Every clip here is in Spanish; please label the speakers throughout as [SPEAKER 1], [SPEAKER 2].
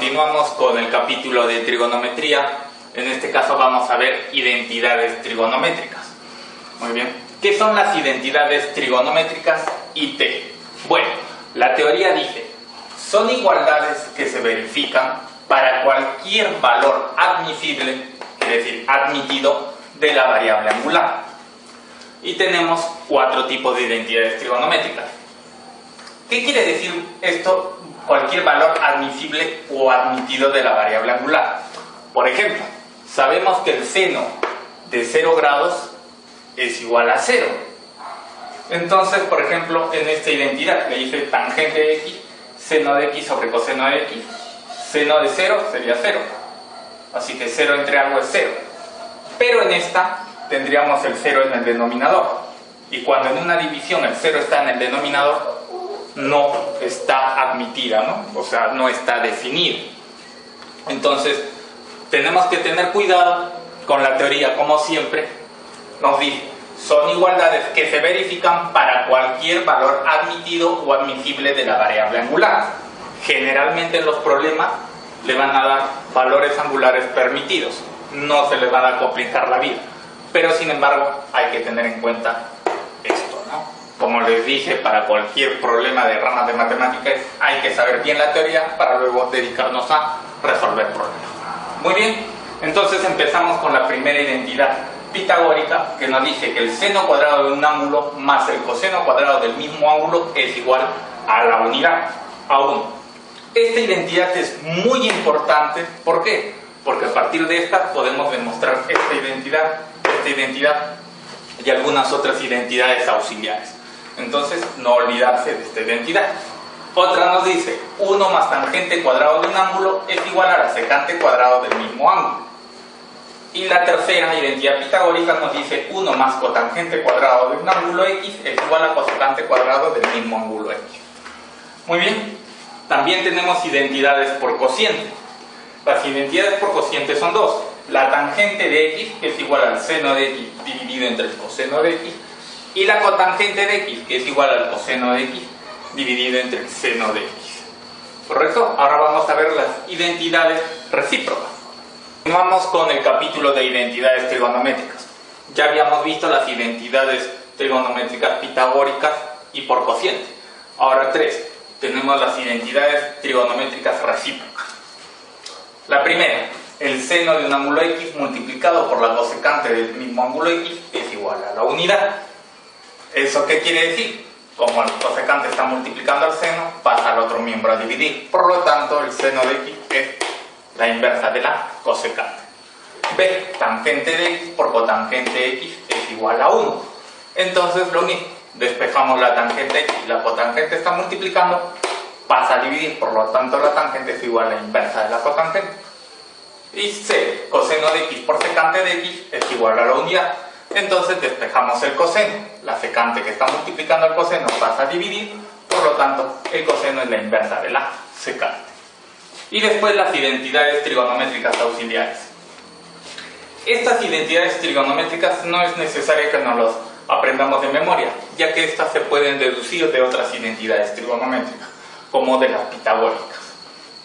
[SPEAKER 1] Continuamos con el capítulo de trigonometría. En este caso vamos a ver identidades trigonométricas. Muy bien. ¿Qué son las identidades trigonométricas y T? Bueno, la teoría dice, son igualdades que se verifican para cualquier valor admisible, es decir, admitido, de la variable angular. Y tenemos 4 tipos de identidades trigonométricas. ¿Qué quiere decir esto? Cualquier valor admisible o admitido de la variable angular. Por ejemplo, sabemos que el seno de 0 grados es igual a 0. Entonces, por ejemplo, en esta identidad le dice tangente de x, seno de x sobre coseno de x. Seno de 0 sería 0. Así que 0 entre algo es 0. Pero en esta tendríamos el 0 en el denominador. Y cuando en una división el 0 está en el denominador, no está admitida, ¿no? O sea, no está definida. Entonces, tenemos que tener cuidado con la teoría, como siempre nos dice, son igualdades que se verifican para cualquier valor admitido o admisible de la variable angular. Generalmente en los problemas le van a dar valores angulares permitidos, no se les va a complicar la vida, pero sin embargo hay que tener en cuenta esto, ¿no? Como les dije, para cualquier problema de ramas de matemáticas hay que saber bien la teoría para luego dedicarnos a resolver problemas. Muy bien, entonces empezamos con la primera identidad pitagórica, que nos dice que el seno cuadrado de un ángulo más el coseno cuadrado del mismo ángulo es igual a la unidad, a 1. Esta identidad es muy importante. ¿Por qué? Porque a partir de esta podemos demostrar esta identidad y algunas otras identidades auxiliares. Entonces, no olvidarse de esta identidad. Otra nos dice, 1 más tangente cuadrado de un ángulo es igual a la secante cuadrado del mismo ángulo. Y la tercera identidad pitagórica nos dice, 1 más cotangente cuadrado de un ángulo x es igual a cosecante cuadrado del mismo ángulo x. Muy bien. También tenemos identidades por cociente. Las identidades por cociente son 2. La tangente de x, que es igual al seno de x dividido entre el coseno de x, y la cotangente de x, que es igual al coseno de x dividido entre el seno de x. ¿Correcto? Ahora vamos a ver las identidades recíprocas. Vamos con el capítulo de identidades trigonométricas. Ya habíamos visto las identidades trigonométricas pitagóricas y por cociente. Ahora 3. Tenemos las identidades trigonométricas recíprocas. La primera, el seno de un ángulo x multiplicado por la cosecante del mismo ángulo x es igual a la unidad. ¿Eso qué quiere decir? Como el cosecante está multiplicando al seno, pasa al otro miembro a dividir. Por lo tanto, el seno de x es la inversa de la cosecante. B, tangente de x por cotangente de x es igual a 1. Entonces, lo único, despejamos la tangente x, la cotangente está multiplicando, pasa a dividir, por lo tanto la tangente es igual a la inversa de la cotangente. Y C, coseno de x por secante de x es igual a la unidad. Entonces despejamos el coseno, la secante que está multiplicando el coseno pasa a dividir, por lo tanto el coseno es la inversa de la secante. Y después las identidades trigonométricas auxiliares. Estas identidades trigonométricas no es necesario que nos los aprendamos de memoria, ya que estas se pueden deducir de otras identidades trigonométricas, como de las pitagóricas.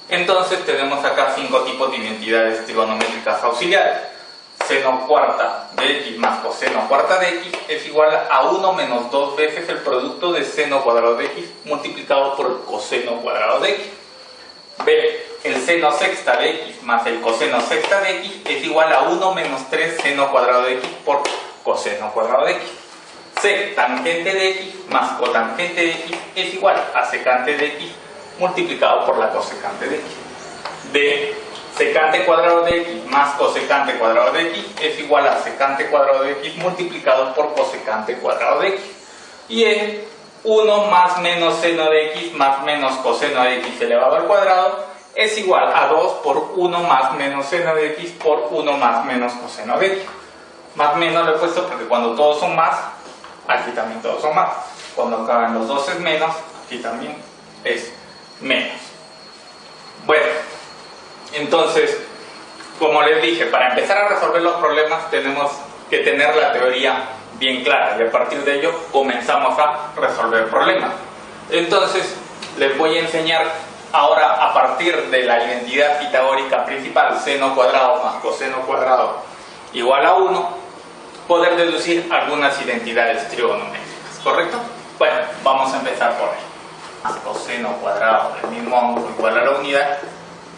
[SPEAKER 1] Entonces tenemos acá 5 tipos de identidades trigonométricas auxiliares. Seno cuarta de x más coseno cuarta de x es igual a 1 menos 2 veces el producto de seno cuadrado de x multiplicado por el coseno cuadrado de x. B, el seno sexta de x más el coseno sexta de x es igual a 1 menos 3 seno cuadrado de x por coseno cuadrado de x. C, tangente de x más cotangente de x es igual a secante de x multiplicado por la cosecante de x. D, secante cuadrado de x más cosecante cuadrado de x es igual a secante cuadrado de x multiplicado por cosecante cuadrado de x. Y E, 1 más menos seno de x más menos coseno de x elevado al cuadrado es igual a 2 por 1 más menos seno de x por 1 más menos coseno de x. Más menos lo he puesto porque cuando todos son más, aquí también todos son más. Cuando acaban los dos es menos, aquí también es menos. Bueno, entonces, como les dije, para empezar a resolver los problemas tenemos que tener la teoría bien clara y a partir de ello comenzamos a resolver problemas. Entonces, les voy a enseñar ahora a partir de la identidad pitagórica principal, seno cuadrado más coseno cuadrado igual a 1, poder deducir algunas identidades trigonométricas, ¿correcto? Bueno, vamos a empezar por ahí. Más coseno cuadrado del mismo ángulo igual a la unidad,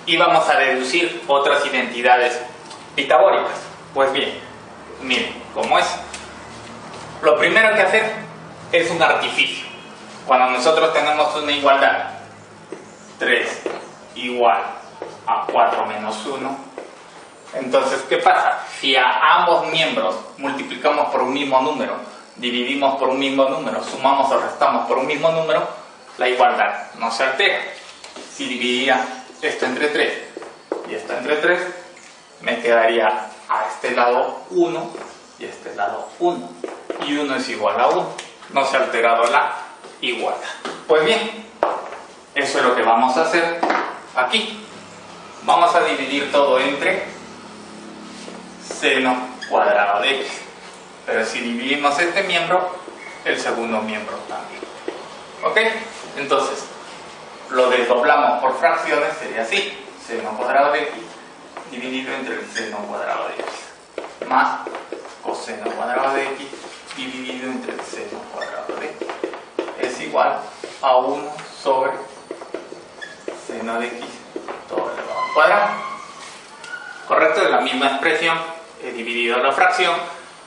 [SPEAKER 1] y vamos a deducir otras identidades pitagóricas. Pues bien, miren cómo es. Lo primero que hacer es un artificio. Cuando nosotros tenemos una igualdad, 3 igual a 4 menos 1, entonces, ¿qué pasa? Si a ambos miembros multiplicamos por un mismo número, dividimos por un mismo número, sumamos o restamos por un mismo número, la igualdad no se altera. Si dividía esto entre 3 y esto entre 3, me quedaría a este lado 1 y a este lado 1. Y 1 es igual a 1. No se ha alterado la igualdad. Pues bien, eso es lo que vamos a hacer aquí. Vamos a dividir todo entre seno cuadrado de x. Pero si dividimos este miembro, el segundo miembro también. ¿Ok? Entonces, lo desdoblamos por fracciones, sería así. Seno cuadrado de x dividido entre el seno cuadrado de x más coseno cuadrado de x dividido entre el seno cuadrado de x es igual a 1 sobre seno de x todo elevado al cuadrado. ¿Correcto? Es la misma expresión, he dividido la fracción,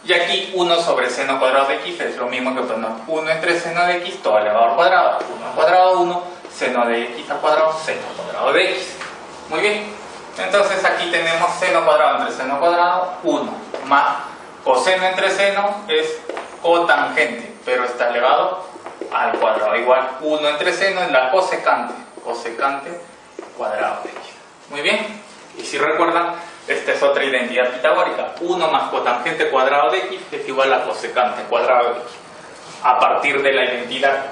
[SPEAKER 1] y aquí 1 sobre seno cuadrado de x es lo mismo que poner 1 entre seno de x todo elevado al cuadrado. 1 al cuadrado 1, seno de x al cuadrado, seno cuadrado de x. Muy bien, entonces aquí tenemos seno cuadrado entre seno cuadrado, 1, más coseno entre seno es cotangente, pero está elevado al cuadrado, igual 1 entre seno es la cosecante, cosecante cuadrado de x. Muy bien, y si recuerdan, esta es otra identidad pitagórica, 1 más cotangente cuadrado de x es igual a cosecante cuadrado de x. A partir de la identidad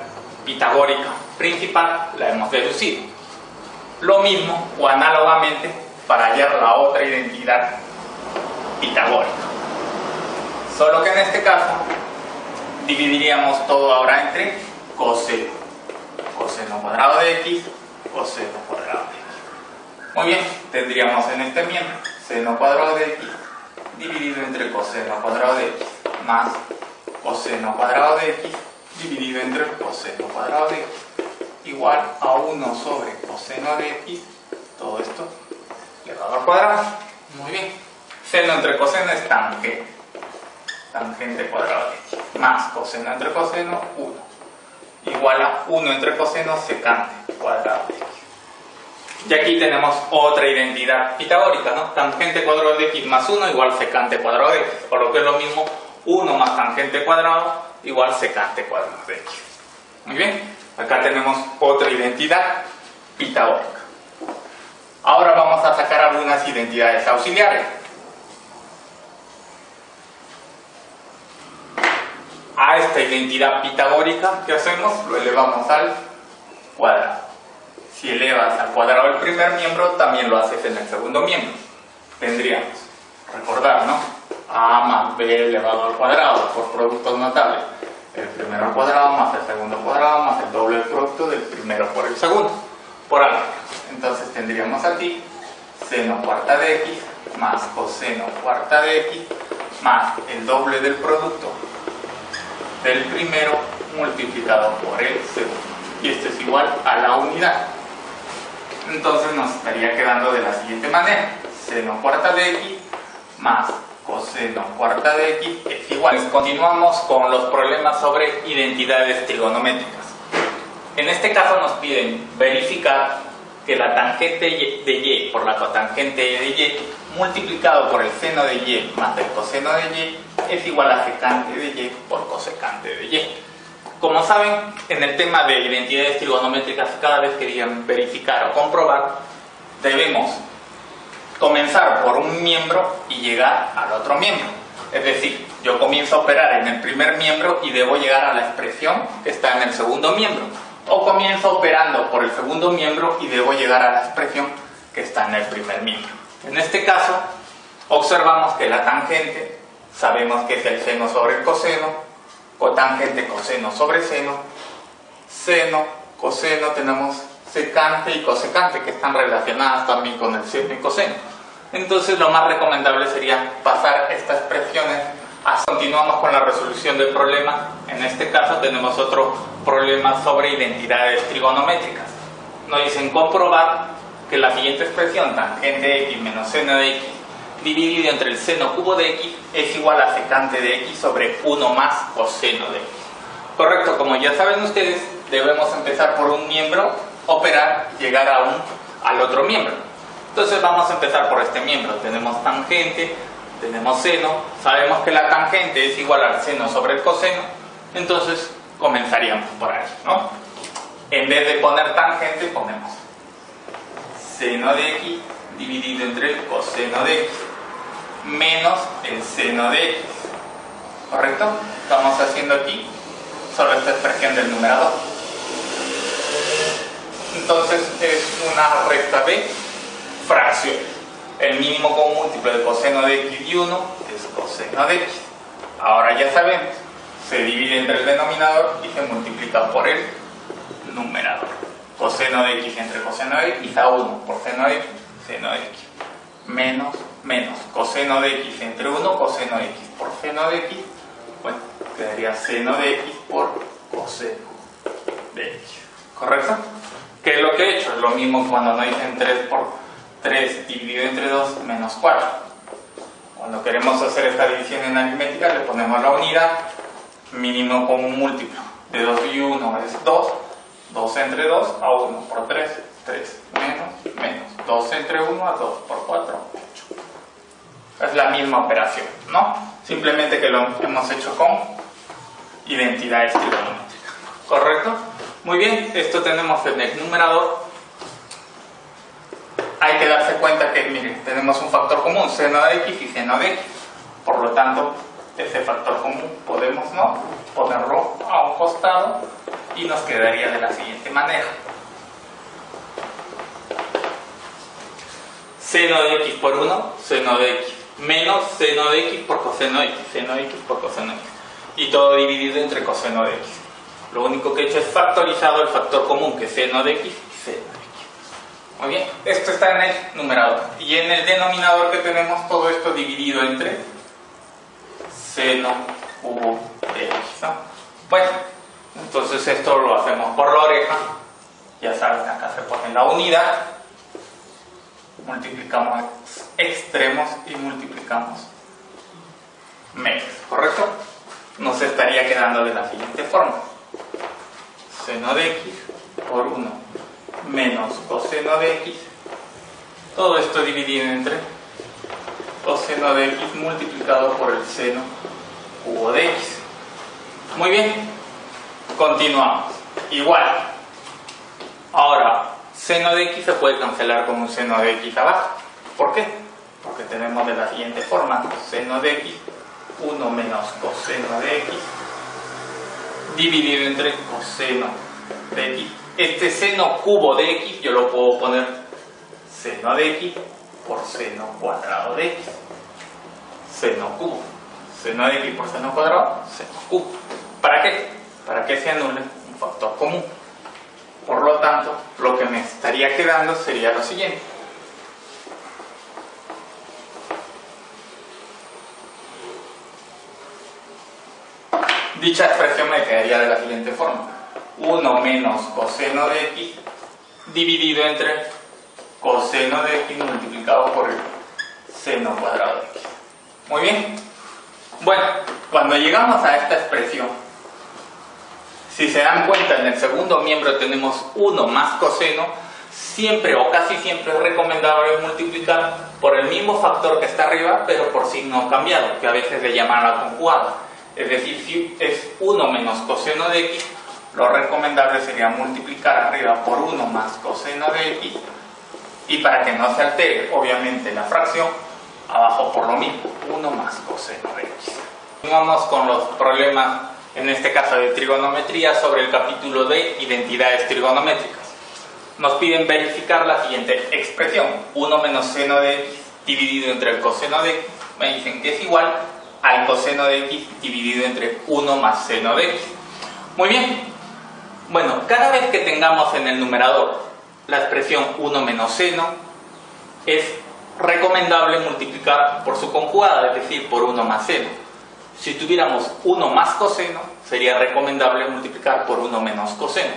[SPEAKER 1] pitagórica principal la hemos deducido. Lo mismo o análogamente para hallar la otra identidad pitagórica. Solo que en este caso dividiríamos todo ahora entre coseno. Coseno cuadrado de x, coseno cuadrado de x. Muy bien, tendríamos en este miembro seno cuadrado de x dividido entre coseno cuadrado de x más coseno cuadrado de x dividido entre coseno cuadrado de x igual a 1 sobre coseno de x, todo esto elevado al cuadrado. Muy bien, seno entre coseno es tangente, tangente cuadrado de x, más coseno entre coseno, 1, igual a 1 entre coseno secante cuadrado de x. Y aquí tenemos otra identidad pitagórica, ¿no? Tangente cuadrado de x más 1 igual secante cuadrado de x, por lo que es lo mismo 1 más tangente cuadrado igual secante cuadrado de x. Muy bien, acá tenemos otra identidad pitagórica. Ahora vamos a sacar algunas identidades auxiliares. A esta identidad pitagórica, ¿qué hacemos? Lo elevamos al cuadrado. Si elevas al cuadrado el primer miembro, también lo haces en el segundo miembro. Tendríamos, recordar, ¿no? A más b elevado al cuadrado por productos notables. El primero al cuadrado más el segundo al cuadrado más el doble del producto del primero por el segundo, por algo. Entonces tendríamos aquí seno cuarta de x más coseno cuarta de x más el doble del producto del primero multiplicado por el segundo. Y esto es igual a la unidad. Entonces nos estaría quedando de la siguiente manera: seno cuarta de x más coseno cuarta de x es igual. Continuamos con los problemas sobre identidades trigonométricas. En este caso nos piden verificar que la tangente de y por la cotangente de y multiplicado por el seno de y más el coseno de y es igual a secante de y por cosecante de y. Como saben, en el tema de identidades trigonométricas, cada vez que digan verificar o comprobar, debemos comenzar por un miembro y llegar al otro miembro. Es decir, yo comienzo a operar en el primer miembro y debo llegar a la expresión que está en el segundo miembro. O comienzo operando por el segundo miembro y debo llegar a la expresión que está en el primer miembro. En este caso, observamos que la tangente, sabemos que es el seno sobre el coseno, cotangente coseno sobre seno, seno, coseno, tenemos secante y cosecante, que están relacionadas también con el seno y coseno. Entonces lo más recomendable sería pasar estas expresiones. Continuamos con la resolución del problema. En este caso tenemos otro problema sobre identidades trigonométricas. Nos dicen comprobar que la siguiente expresión, tangente de x menos seno de x dividido entre el seno cubo de x es igual a secante de x sobre 1 más coseno de x. Correcto, como ya saben ustedes, debemos empezar por un miembro, operar, llegar al otro miembro. Entonces vamos a empezar por este miembro. Tenemos tangente, tenemos seno, sabemos que la tangente es igual al seno sobre el coseno, entonces comenzaríamos por ahí, ¿no? En vez de poner tangente, ponemos seno de x dividido entre el coseno de x menos el seno de x. ¿Correcto? Estamos haciendo aquí solo esta expresión del numerador. Entonces es una recta de fracciones. El mínimo común múltiplo de coseno de x y 1 es coseno de x. Ahora ya sabemos, se divide entre el denominador y se multiplica por el numerador. Coseno de x entre coseno de x a 1 por seno de x, seno de x. Menos coseno de x entre 1, coseno de x por seno de x. Bueno, quedaría seno de x por coseno de x. ¿Correcto? ¿Qué es lo que he hecho? Es lo mismo cuando nos dicen 3 por 3 dividido entre 2 menos 4. Cuando queremos hacer esta división en aritmética le ponemos la unidad, mínimo común múltiplo de 2 y 1 es 2, 2 entre 2 a 1 por 3, 3 menos 2 entre 1 a 2 por 4, 8. Es la misma operación, ¿no? Simplemente que lo hemos hecho con identidades trigonométricas. ¿Correcto? Muy bien, esto tenemos en el numerador. Hay que darse cuenta que, miren, tenemos un factor común, seno de x y seno de x. Por lo tanto, ese factor común podemos no ponerlo a un costado y nos quedaría de la siguiente manera. Seno de x por 1, seno de x, menos seno de x por coseno de x, seno de x por coseno de x. Y todo dividido entre coseno de x. Lo único que he hecho es factorizado el factor común, que es seno de x y seno de x. Muy bien, esto está en el numerador. Y en el denominador que tenemos todo esto dividido entre seno cubo de x, ¿no? Bueno, entonces esto lo hacemos por la oreja. Ya saben, acá se pone la unidad. Multiplicamos extremos y multiplicamos medios, ¿correcto? Nos estaría quedando de la siguiente forma. Seno de x por 1 menos coseno de x, todo esto dividido entre coseno de x multiplicado por el seno cubo de x. Muy bien, continuamos. Igual, ahora seno de x se puede cancelar con un seno de x abajo. ¿Por qué? Porque tenemos de la siguiente forma: seno de x, 1 menos coseno de x dividido entre coseno de x. Este seno cubo de x yo lo puedo poner seno de x por seno cuadrado de x. Seno cubo. Seno de x por seno cuadrado, seno cubo. ¿Para qué? Para que se anule un factor común. Por lo tanto, lo que me estaría quedando sería lo siguiente. Dicha expresión me quedaría de la siguiente forma: 1 menos coseno de x dividido entre coseno de x multiplicado por el seno cuadrado de x. Muy bien. Bueno, cuando llegamos a esta expresión, si se dan cuenta, en el segundo miembro tenemos 1 más coseno. Siempre o casi siempre es recomendable multiplicar por el mismo factor que está arriba, pero por signo cambiado, que a veces le llaman la conjugada. Es decir, si es 1 menos coseno de x, lo recomendable sería multiplicar arriba por 1 más coseno de x, y para que no se altere obviamente la fracción, abajo por lo mismo, 1 más coseno de x. Vamos con los problemas, en este caso de trigonometría, sobre el capítulo de identidades trigonométricas. Nos piden verificar la siguiente expresión: 1 menos seno de x dividido entre el coseno de x. Me dicen que es igual al coseno de x dividido entre 1 más seno de x. Muy bien. Bueno, cada vez que tengamos en el numerador la expresión 1 menos seno, es recomendable multiplicar por su conjugada, es decir, por 1 más seno. Si tuviéramos 1 más coseno, sería recomendable multiplicar por 1 menos coseno.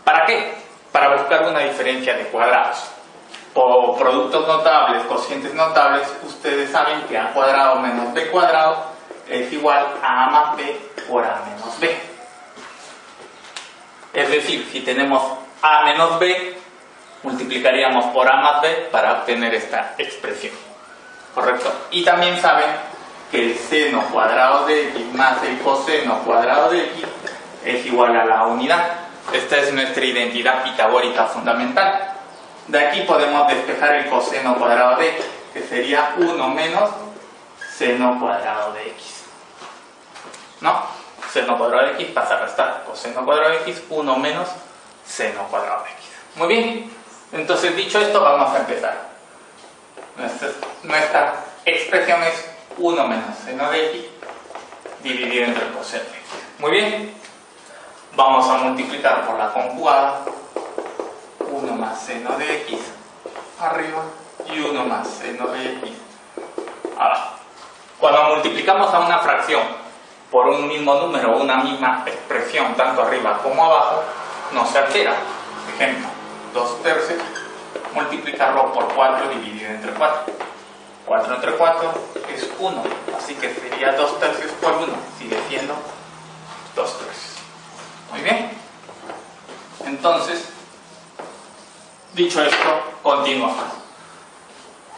[SPEAKER 1] ¿Para qué? Para buscar una diferencia de cuadrados. Por productos notables, cocientes notables, ustedes saben que a cuadrado menos b cuadrado es igual a más b por a menos b. Es decir, si tenemos a menos b, multiplicaríamos por a más b para obtener esta expresión. ¿Correcto? Y también saben que el seno cuadrado de x más el coseno cuadrado de x es igual a la unidad. Esta es nuestra identidad pitagórica fundamental. De aquí podemos despejar el coseno cuadrado de x, que sería 1 menos seno cuadrado de x. ¿No? Seno cuadrado de x pasa a restar. Coseno cuadrado de x, 1 menos seno cuadrado de x. Muy bien. Entonces, dicho esto, vamos a empezar. Nuestra expresión es 1 menos seno de x dividido entre el coseno de x. Muy bien. Vamos a multiplicar por la conjugada 1 más seno de x arriba y 1 más seno de x abajo. Cuando multiplicamos a una fracción por un mismo número o una misma expresión, tanto arriba como abajo, no se altera. Ejemplo, 2/3, multiplicarlo por 4 dividido entre 4. 4 entre 4 es 1, así que sería 2/3 por 1, sigue siendo 2/3. Muy bien. Entonces, dicho esto, continuamos.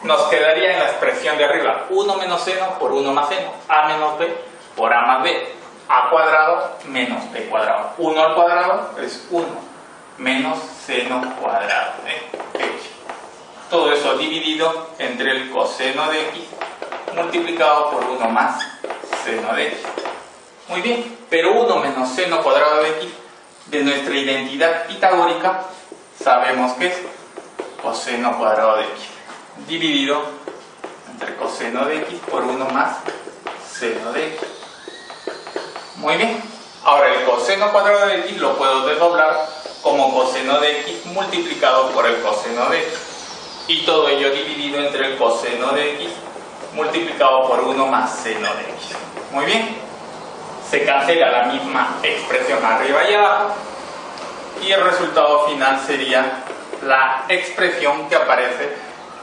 [SPEAKER 1] Nos quedaría en la expresión de arriba 1 menos seno por 1 más seno, a menos b por a más b, a cuadrado menos b cuadrado. 1 al cuadrado es 1 menos seno cuadrado de x. Todo eso dividido entre el coseno de x multiplicado por 1 más seno de x. Muy bien, pero 1 menos seno cuadrado de x de nuestra identidad pitagórica sabemos que es coseno cuadrado de x dividido entre coseno de x por 1 más seno de x. Muy bien, ahora el coseno cuadrado de x lo puedo desdoblar como coseno de x multiplicado por el coseno de x, y todo ello dividido entre el coseno de x multiplicado por 1 más seno de x. Muy bien, se cancela la misma expresión arriba y abajo y el resultado final sería la expresión que aparece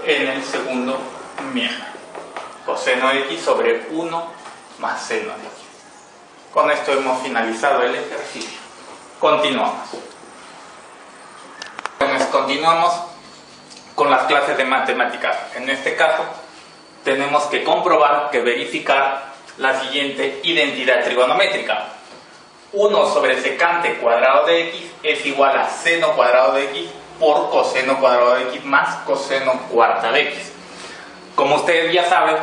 [SPEAKER 1] en el segundo miembro, coseno de x sobre 1 más seno de x. Con esto hemos finalizado el ejercicio. Continuamos. Continuamos con las clases de matemáticas. En este caso, tenemos que comprobar, que verificar la siguiente identidad trigonométrica. 1 sobre secante cuadrado de x es igual a seno cuadrado de x por coseno cuadrado de x más coseno cuarta de x. Como ustedes ya saben,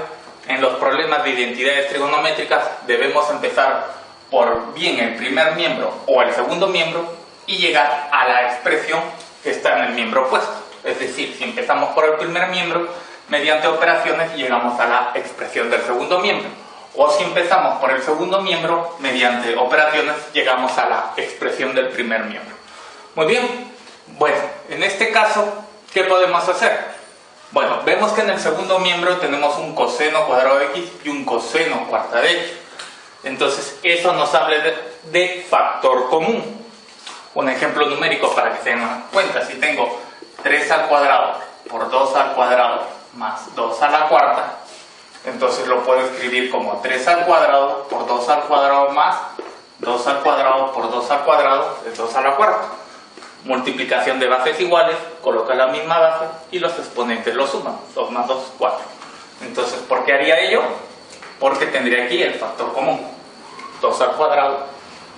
[SPEAKER 1] en los problemas de identidades trigonométricas debemos empezar por bien el primer miembro o el segundo miembro y llegar a la expresión que está en el miembro opuesto. Es decir, si empezamos por el primer miembro, mediante operaciones llegamos a la expresión del segundo miembro. O si empezamos por el segundo miembro, mediante operaciones llegamos a la expresión del primer miembro. Muy bien. Bueno, en este caso, ¿qué podemos hacer? Bueno, vemos que en el segundo miembro tenemos un coseno cuadrado de x y un coseno cuarta de x. Entonces, eso nos habla de factor común. Un ejemplo numérico para que se den cuenta: si tengo 3 al cuadrado por 2 al cuadrado más 2 a la cuarta, entonces lo puedo escribir como 3 al cuadrado por 2 al cuadrado más 2 al cuadrado por 2 al cuadrado es 2 a la cuarta. Multiplicación de bases iguales, coloca la misma base y los exponentes los suman. 2 más 2, 4. Entonces, ¿por qué haría ello? Porque tendría aquí el factor común. 2 al cuadrado,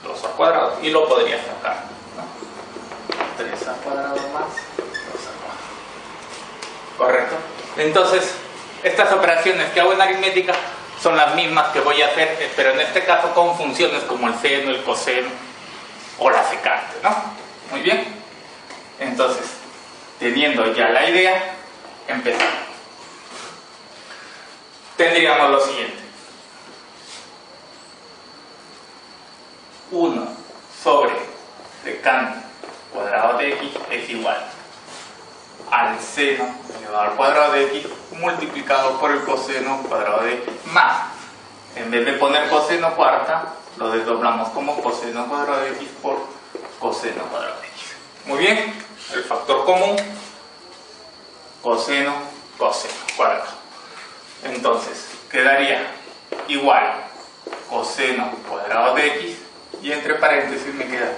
[SPEAKER 1] 2 al cuadrado, y lo podría sacar, ¿no? 3 al cuadrado más 2 al cuadrado. ¿Correcto? Entonces, estas operaciones que hago en aritmética son las mismas que voy a hacer, pero en este caso con funciones como el seno, el coseno o la secante, ¿no? Muy bien. Entonces, teniendo ya la idea, empezamos. Tendríamos lo siguiente: 1 sobre secante cuadrado de x es igual seno elevado al cuadrado de x multiplicado por el coseno cuadrado de x más, en vez de poner coseno cuarta, lo desdoblamos como coseno cuadrado de x por coseno cuadrado de x. Muy bien, el factor común, coseno, coseno cuadrado. Entonces, quedaría igual coseno cuadrado de x y entre paréntesis me queda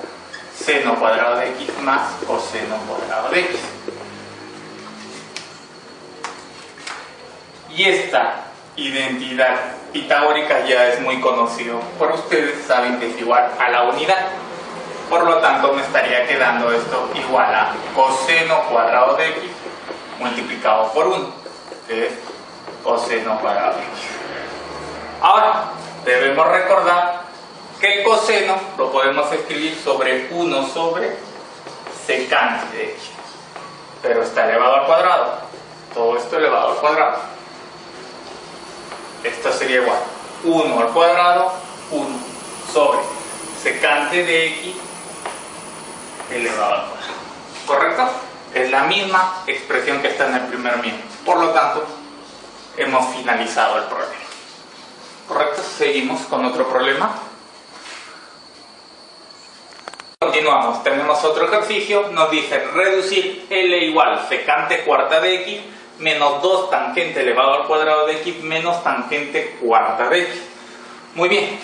[SPEAKER 1] seno cuadrado de x más coseno cuadrado de x. Y esta identidad pitagórica ya es muy conocido por ustedes, saben que es igual a la unidad. Por lo tanto, me estaría quedando esto igual a coseno cuadrado de x multiplicado por 1, que es coseno cuadrado de x. Ahora, debemos recordar que el coseno lo podemos escribir sobre 1 sobre secante de x, pero está elevado al cuadrado, todo esto elevado al cuadrado. Esto sería igual 1 al cuadrado, 1 sobre secante de x elevado al cuadrado. ¿Correcto? Es la misma expresión que está en el primer miembro. Por lo tanto, hemos finalizado el problema. ¿Correcto? Seguimos con otro problema. Continuamos. Tenemos otro ejercicio. Nos dice reducir L igual secante cuarta de x menos 2 tangente elevado al cuadrado de x menos tangente cuarta de x. Muy bien.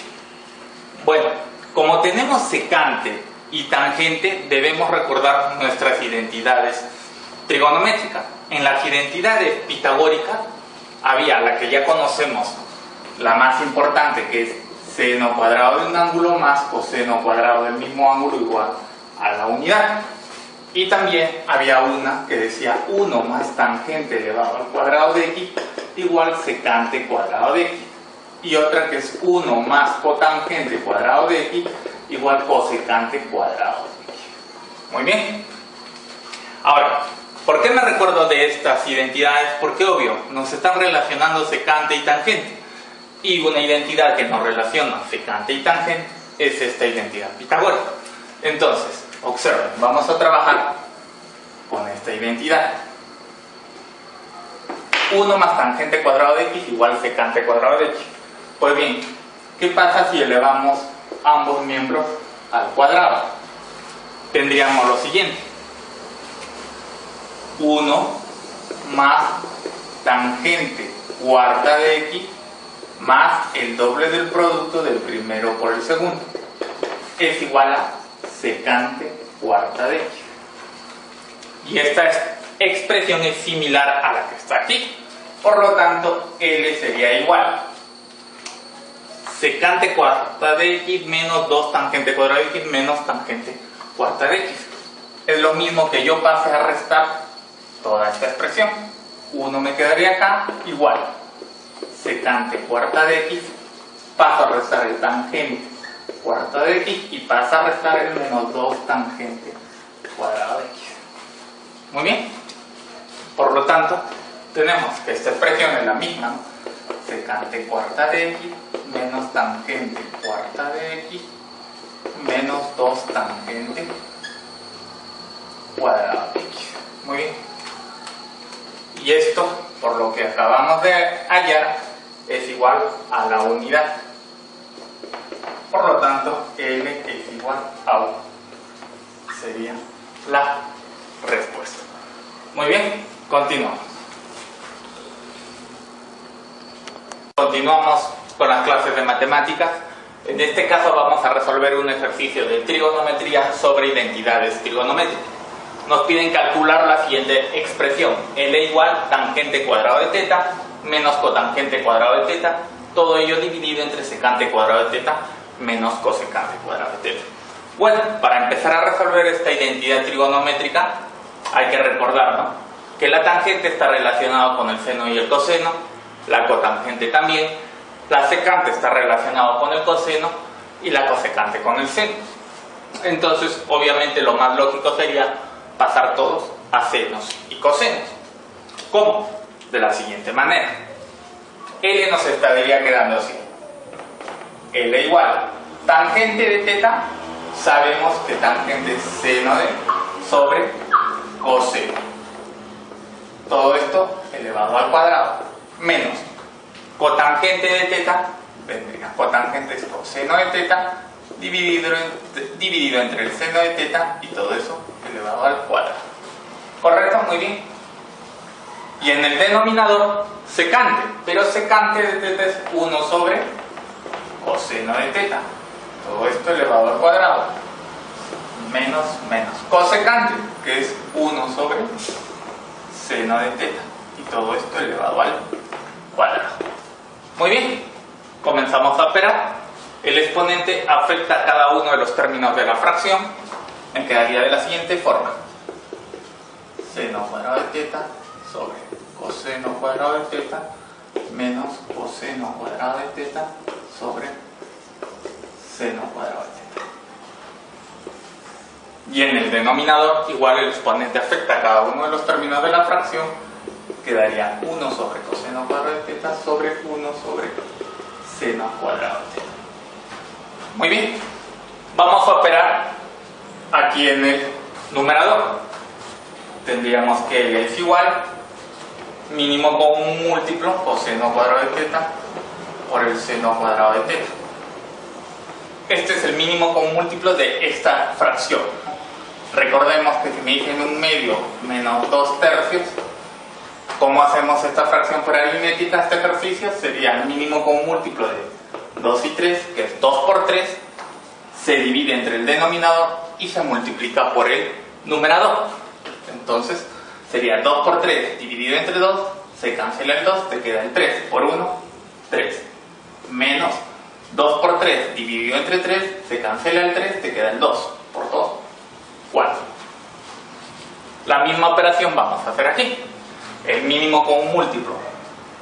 [SPEAKER 1] Bueno, como tenemos secante y tangente, debemos recordar nuestras identidades trigonométricas. En las identidades pitagóricas había la que ya conocemos, la más importante, que es seno cuadrado de un ángulo más coseno cuadrado del mismo ángulo igual a la unidad. Y también había una que decía 1 más tangente elevado al cuadrado de x igual secante cuadrado de x. Y otra que es 1 más cotangente cuadrado de x igual cosecante cuadrado de x. Muy bien. Ahora, ¿por qué me recuerdo de estas identidades? Porque obvio, nos están relacionando secante y tangente. Y una identidad que nos relaciona secante y tangente es esta identidad pitagórica. Entonces, observen, vamos a trabajar con esta identidad. 1 más tangente cuadrado de x igual secante cuadrado de x. Pues bien, ¿qué pasa si elevamos ambos miembros al cuadrado? Tendríamos lo siguiente: 1 más tangente cuarta de x más el doble del producto del primero por el segundo es igual a secante cuarta de x. Y esta expresión es similar a la que está aquí. Por lo tanto, L sería igual secante cuarta de x menos 2 tangente cuadrado de x menos tangente cuarta de x. Es lo mismo que yo pase a restar toda esta expresión. 1 me quedaría acá igual secante cuarta de x, paso a restar el tangente cuarta de x y pasa a restar el menos 2 tangente cuadrado de x. Muy bien. Por lo tanto, tenemos que esta expresión es la misma, ¿no? Secante cuarta de x menos tangente cuarta de x menos 2 tangente cuadrado de x. Muy bien. Y esto, por lo que acabamos de hallar, es igual a la unidad. Por lo tanto, L es igual a 1. Sería la respuesta. Muy bien, continuamos. Continuamos con las clases de matemáticas. En este caso vamos a resolver un ejercicio de trigonometría sobre identidades trigonométricas. Nos piden calcular la siguiente expresión: L igual tangente cuadrado de teta menos cotangente cuadrado de teta, todo ello dividido entre secante cuadrado de teta menos cosecante cuadrado de teta. Bueno, para empezar a resolver esta identidad trigonométrica hay que recordar, ¿no?, que la tangente está relacionada con el seno y el coseno, la cotangente también, la secante está relacionada con el coseno y la cosecante con el seno. Entonces, obviamente lo más lógico sería pasar todos a senos y cosenos. ¿Cómo? De la siguiente manera. L nos estaría quedando así. L igual tangente de teta, sabemos que tangente es seno de sobre coseno. todo esto elevado al cuadrado, menos cotangente de teta, vendría cotangente es coseno de teta, dividido entre el seno de teta, y todo eso elevado al cuadrado. ¿Correcto? Muy bien. Y en el denominador, secante, pero secante de teta es 1 sobre coseno de teta, todo esto elevado al cuadrado, menos cosecante, que es 1 sobre seno de teta, y todo esto elevado al cuadrado. Muy bien, comenzamos a operar. El exponente afecta a cada uno de los términos de la fracción. Me quedaría de la siguiente forma: seno cuadrado de teta sobre coseno cuadrado de teta menos coseno cuadrado de teta sobre seno cuadrado de teta. Y en el denominador, igual el exponente afecta a cada uno de los términos de la fracción. Quedaría 1 sobre coseno cuadrado de teta sobre 1 sobre seno cuadrado de teta. Muy bien, vamos a operar aquí en el numerador. Tendríamos que L es igual mínimo común múltiplo coseno cuadrado de teta por el seno cuadrado de teta. Este es el mínimo común múltiplo de esta fracción. Recordemos que si me dicen 1/2 menos 2/3, ¿cómo hacemos esta fracción por aritmética? Este ejercicio sería el mínimo común múltiplo de 2 y 3, que es 2 por 3, se divide entre el denominador y se multiplica por el numerador. Entonces sería 2 por 3 dividido entre 2, se cancela el 2, te queda el 3 por 1, 3, menos 2 por 3 dividido entre 3, se cancela el 3, te queda el 2 por 2, 4. La misma operación vamos a hacer aquí. El mínimo común múltiplo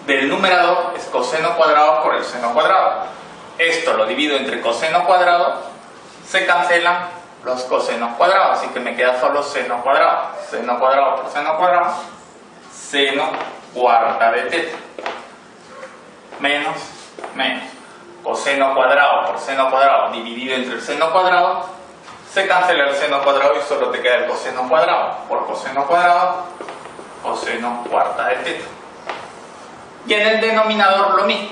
[SPEAKER 1] del numerador es coseno cuadrado por el seno cuadrado. Esto lo divido entre coseno cuadrado, se cancelan los cosenos cuadrados, así que me queda solo seno cuadrado. Seno cuadrado por seno cuadrado, seno cuarta de teta, menos coseno cuadrado por seno cuadrado dividido entre el seno cuadrado, se cancela el seno cuadrado y solo te queda el coseno cuadrado por coseno cuadrado, coseno cuarta de teta. Y en el denominador lo mismo: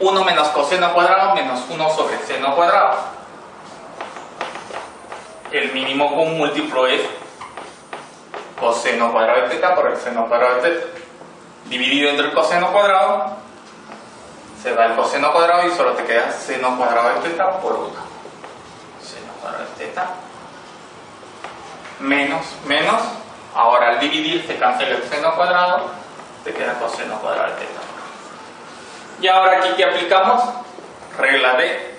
[SPEAKER 1] 1 menos coseno cuadrado menos 1 sobre seno cuadrado. El mínimo común múltiplo es coseno cuadrado de teta por el seno cuadrado de teta, dividido entre el coseno cuadrado, se va el coseno cuadrado y solo te queda seno cuadrado de teta por 1. Seno cuadrado de teta menos, ahora al dividir se cancela el seno cuadrado, te queda coseno cuadrado de teta. Y ahora aquí, ¿qué aplicamos? Regla de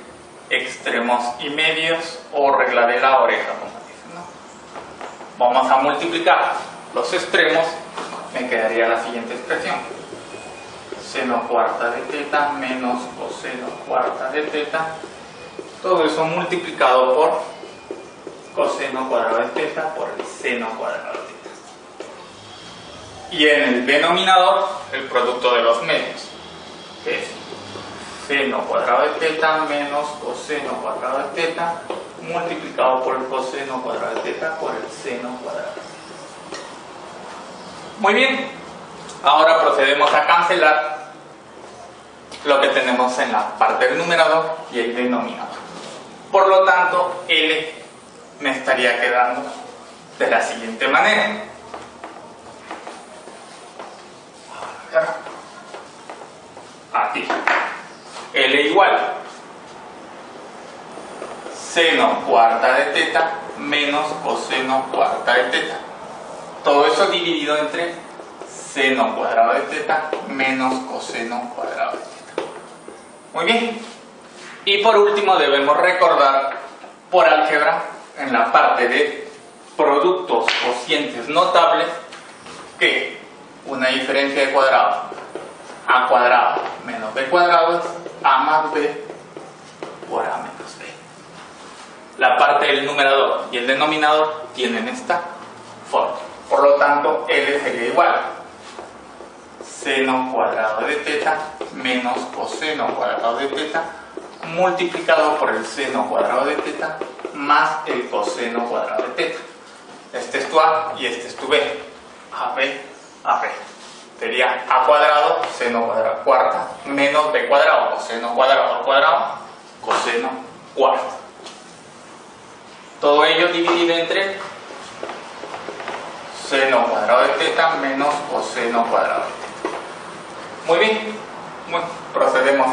[SPEAKER 1] extremos y medios, o regla de la oreja, como dicen, ¿no? Vamos a multiplicar los extremos, me quedaría la siguiente expresión: seno cuarta de teta menos coseno cuarta de teta, todo eso multiplicado por coseno cuadrado de teta por el seno cuadrado de teta. Y en el denominador, el producto de los medios, que es seno cuadrado de teta menos coseno cuadrado de teta multiplicado por el coseno cuadrado de teta por el seno cuadrado de teta. Muy bien, ahora procedemos a cancelar lo que tenemos en la parte del numerador y el denominador. Por lo tanto, L me estaría quedando de la siguiente manera. Aquí L igual seno cuarta de teta menos coseno cuarta de teta, todo eso dividido entre seno cuadrado de teta menos coseno cuadrado de teta. Muy bien, y por último debemos recordar por álgebra, en la parte de productos cocientes notables, que una diferencia de cuadrado, a cuadrado menos b cuadrado, es a más b por a menos b. La parte del numerador y el denominador tienen esta forma. Por lo tanto, L sería igual seno cuadrado de teta menos coseno cuadrado de teta multiplicado por el seno cuadrado de teta más el coseno cuadrado de teta. Este es tu A y este es tu B. AP. Sería a cuadrado, seno cuadrado cuarta, menos b cuadrado, coseno cuadrado al cuadrado, coseno cuarta. Todo ello dividido entre seno cuadrado de teta menos coseno cuadrado de teta. Muy bien, procedemos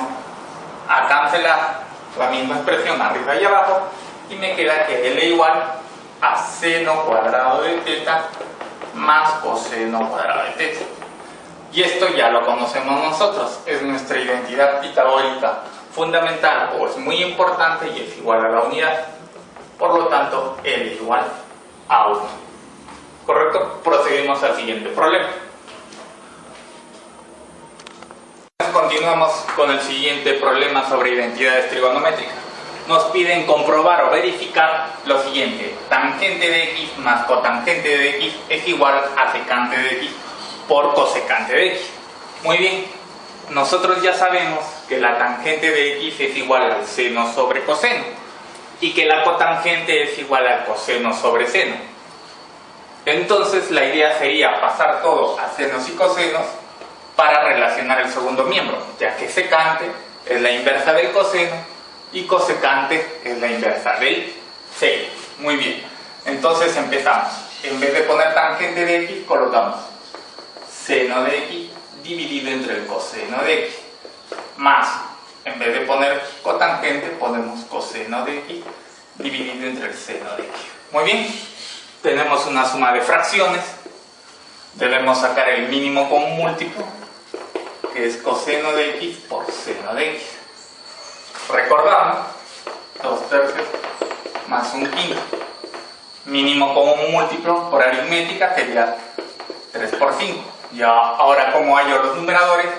[SPEAKER 1] a cancelar la misma expresión arriba y abajo y me queda que L igual a seno cuadrado de teta más coseno cuadrado de teta. Y esto ya lo conocemos nosotros, es nuestra identidad pitagórica fundamental o es muy importante y es igual a la unidad. Por lo tanto, L igual a 1. ¿Correcto? Proseguimos al siguiente problema. Continuamos con el siguiente problema sobre identidades trigonométricas. Nos piden comprobar o verificar lo siguiente: tangente de x más cotangente de x es igual a secante de x por cosecante de x. Muy bien, nosotros ya sabemos que la tangente de x es igual al seno sobre coseno y que la cotangente es igual al coseno sobre seno. Entonces la idea sería pasar todo a senos y cosenos para relacionar el segundo miembro, ya que secante es la inversa del coseno y cosecante es la inversa del seno. Muy bien, entonces empezamos. En vez de poner tangente de x, colocamos seno de x dividido entre el coseno de x, más, en vez de poner cotangente, ponemos coseno de x dividido entre el seno de x. Muy bien, tenemos una suma de fracciones, debemos sacar el mínimo común múltiplo, que es coseno de x por seno de x. Recordamos, 2/3 más 1/5. Mínimo común múltiplo por aritmética sería 3 por 5. Ya ahora, como hallo los numeradores,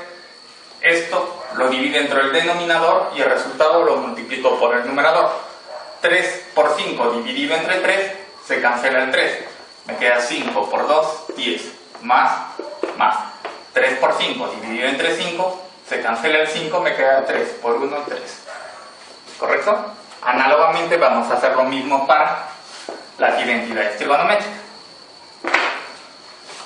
[SPEAKER 1] esto lo divido entre el denominador y el resultado lo multiplico por el numerador. 3 por 5 dividido entre 3, se cancela el 3. Me queda 5 por 2, 10. Más. 3 por 5 dividido entre 5, se cancela el 5, me queda 3 por 1, 3. ¿Correcto? Análogamente vamos a hacer lo mismo para las identidades trigonométricas.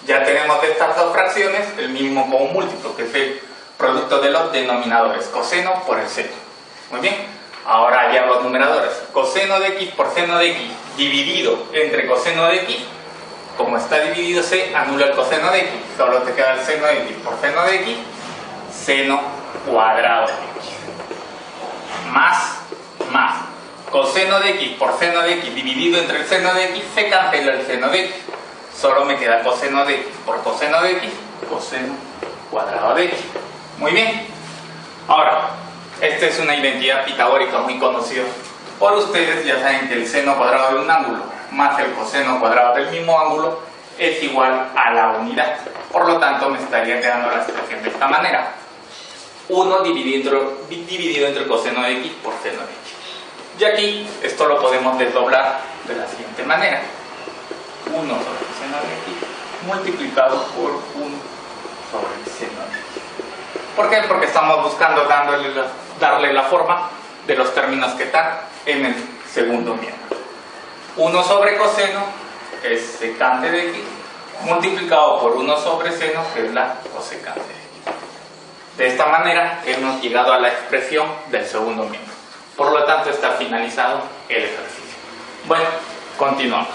[SPEAKER 1] Ya tenemos de estas dos fracciones el mínimo común múltiplo, que es el producto de los denominadores, coseno por el seno. Muy bien, ahora hallar los numeradores. Coseno de x por seno de x dividido entre coseno de x. Como está dividido, se anula el coseno de x, solo te queda el seno de x por seno de x, seno cuadrado de x. Más coseno de x por seno de x dividido entre el seno de x, se cancela el seno de x, solo me queda coseno de x por coseno de x, coseno cuadrado de x. Muy bien, ahora, esta es una identidad pitagórica muy conocida por ustedes. Ya saben que el seno cuadrado de un ángulo más el coseno cuadrado del mismo ángulo es igual a la unidad. Por lo tanto, me estaría quedando la expresión de esta manera: 1 dividido entre coseno de x por seno de x. Y aquí esto lo podemos desdoblar de la siguiente manera: 1 sobre coseno de x multiplicado por 1 sobre el seno de x. ¿Por qué? Porque estamos buscando darle la forma de los términos que están en el segundo miembro. 1 sobre coseno es secante de x multiplicado por 1 sobre seno, que es la cosecante de x. De esta manera hemos llegado a la expresión del segundo miembro. Por lo tanto, está finalizado el ejercicio. Bueno, continuamos.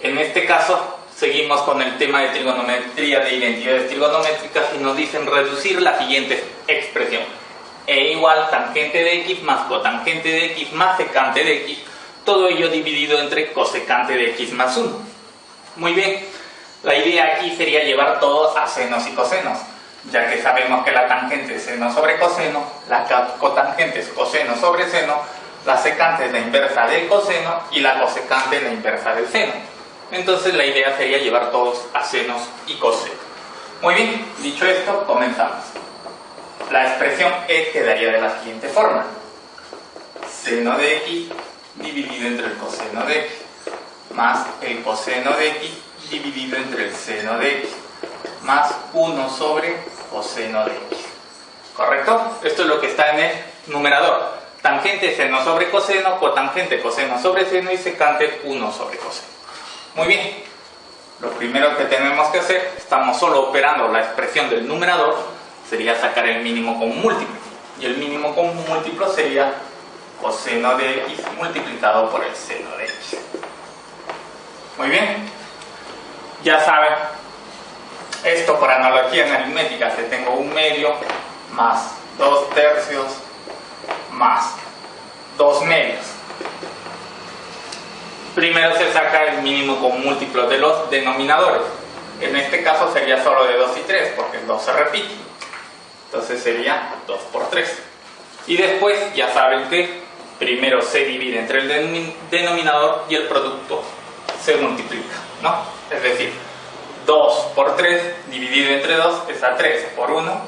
[SPEAKER 1] En este caso, seguimos con el tema de trigonometría, de identidades trigonométricas, y nos dicen reducir la siguiente expresión: E igual tangente de x más cotangente de x más secante de x, todo ello dividido entre cosecante de x más 1. Muy bien, la idea aquí sería llevar todo a senos y cosenos, ya que sabemos que la tangente es seno sobre coseno, la cotangente es coseno sobre seno, la secante es la inversa del coseno y la cosecante es la inversa del seno. Entonces la idea sería llevar todos a senos y cosenos. Muy bien, dicho esto, comenzamos. La expresión E quedaría de la siguiente forma: seno de x dividido entre el coseno de x más el coseno de x dividido entre el seno de x más 1 sobre coseno de x. ¿Correcto? Esto es lo que está en el numerador: tangente seno sobre coseno, cotangente coseno sobre seno y secante 1 sobre coseno. Muy bien, lo primero que tenemos que hacer, estamos solo operando la expresión del numerador, sería sacar el mínimo común múltiplo. Y el mínimo común múltiplo sería coseno de x multiplicado por el seno de x. Muy bien, ya saben, esto por analogía en aritmética, que tengo 1/2 más 2/3 más 2/2. Primero se saca el mínimo común múltiplo de los denominadores. En este caso sería solo de 2 y 3, porque el 2 se repite. Entonces sería 2 por 3. Y después ya saben que primero se divide entre el denominador y el producto se multiplica, ¿no? Es decir, 2 por 3 dividido entre 2 es a 3 por 1,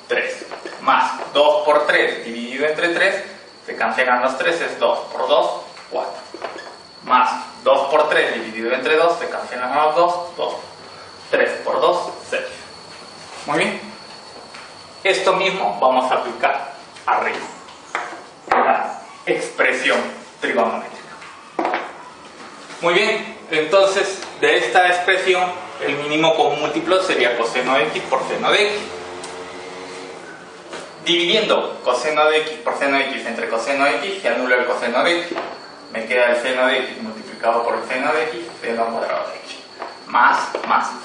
[SPEAKER 1] 3. Más 2 por 3 dividido entre 3, se cancelan los 3, es 2 por 2, 4. Más 2 por 3 dividido entre 2, se cancelan los 2, 2. 3 por 2, 6. Muy bien. Esto mismo vamos a aplicar arriba. La expresión trigonométrica. Muy bien. Entonces, de esta expresión, el mínimo común múltiplo sería coseno de x por seno de x. Dividiendo coseno de x por seno de x entre coseno de x, se anula el coseno de x. Me queda el seno de x multiplicado por el seno de x, seno cuadrado de x. Más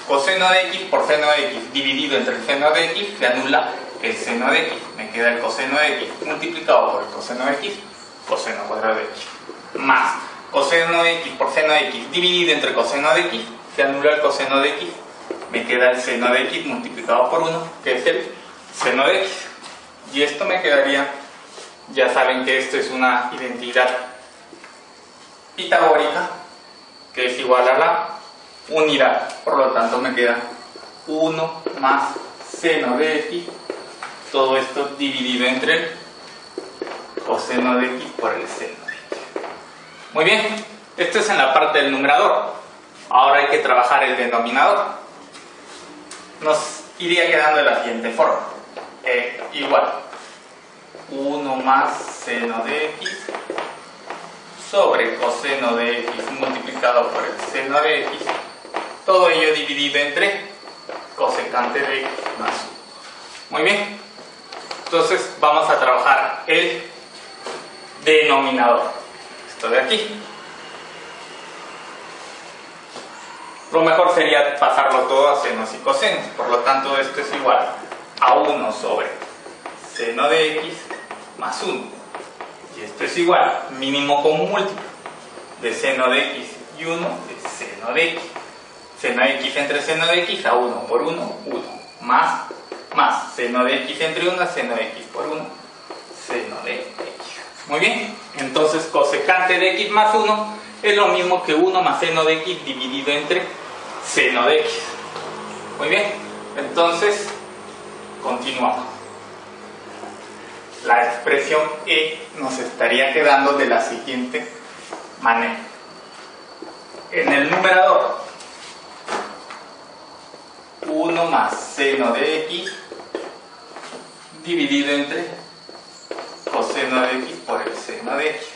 [SPEAKER 1] coseno de x por seno de x dividido entre el seno de x, se anula el seno de x. Me queda el coseno de x multiplicado por el coseno de x, coseno cuadrado de x. Más coseno de x por seno de x dividido entre coseno de x, se anula el coseno de x. Me queda el seno de x multiplicado por 1, que es el seno de x. Y esto me quedaría, ya saben que esto es una identidad pitagórica, que es igual a la unidad. Por lo tanto me queda 1 más seno de x, todo esto dividido entre el coseno de x por el seno de x. Muy bien, esto es en la parte del numerador. Ahora hay que trabajar el denominador. Nos iría quedando de la siguiente forma. Igual 1 más seno de x sobre coseno de x multiplicado por el seno de x, todo ello dividido entre cosecante de x más 1. Muy bien, entonces vamos a trabajar el denominador, esto de aquí. Lo mejor sería pasarlo todo a senos y cosenos, por lo tanto esto es igual a 1 sobre seno de x más 1. Y esto es igual, mínimo común múltiplo de seno de x y 1 es seno de x. Seno de x entre seno de x a 1 por 1, 1. Más seno de x entre 1, seno de x por 1, seno de x. Muy bien, entonces cosecante de x más 1 es lo mismo que 1 más seno de x dividido entre seno de x. Muy bien, entonces continuamos. La expresión e nos estaría quedando de la siguiente manera. En el numerador, 1 más seno de x dividido entre coseno de x por el seno de x.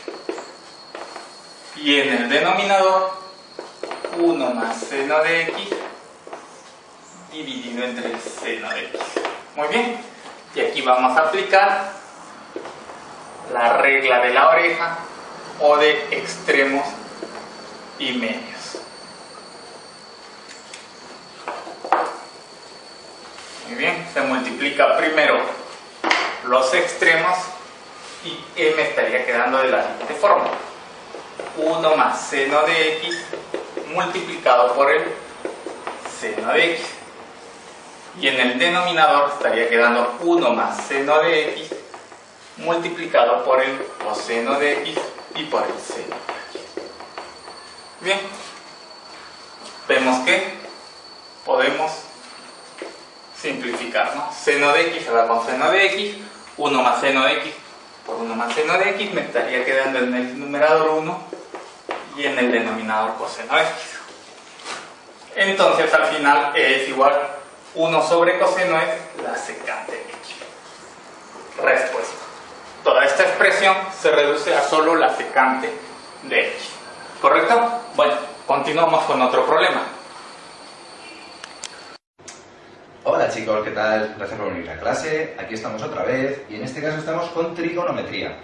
[SPEAKER 1] Y en el denominador, 1 más seno de x dividido entre el seno de x. Muy bien, y aquí vamos a aplicar la regla de la oreja o de extremos y medios. Muy bien, se multiplica primero los extremos y me estaría quedando de la siguiente forma: 1 más seno de x multiplicado por el seno de x. Y en el denominador estaría quedando 1 más seno de x multiplicado por el coseno de x y por el seno de x. Bien, vemos que podemos simplificar, ¿no? Seno de x se va con seno de x, 1 más seno de x por 1 más seno de x, me estaría quedando en el numerador 1 y en el denominador coseno de x. Entonces al final es igual 1 sobre coseno es la secante de x. Respuesta: toda esta expresión se reduce a solo la secante de x. ¿Correcto? Bueno, Continuamos con otro problema.
[SPEAKER 2] Hola chicos, ¿qué tal? Gracias por venir a clase. Aquí estamos otra vez y en este caso estamos con trigonometría.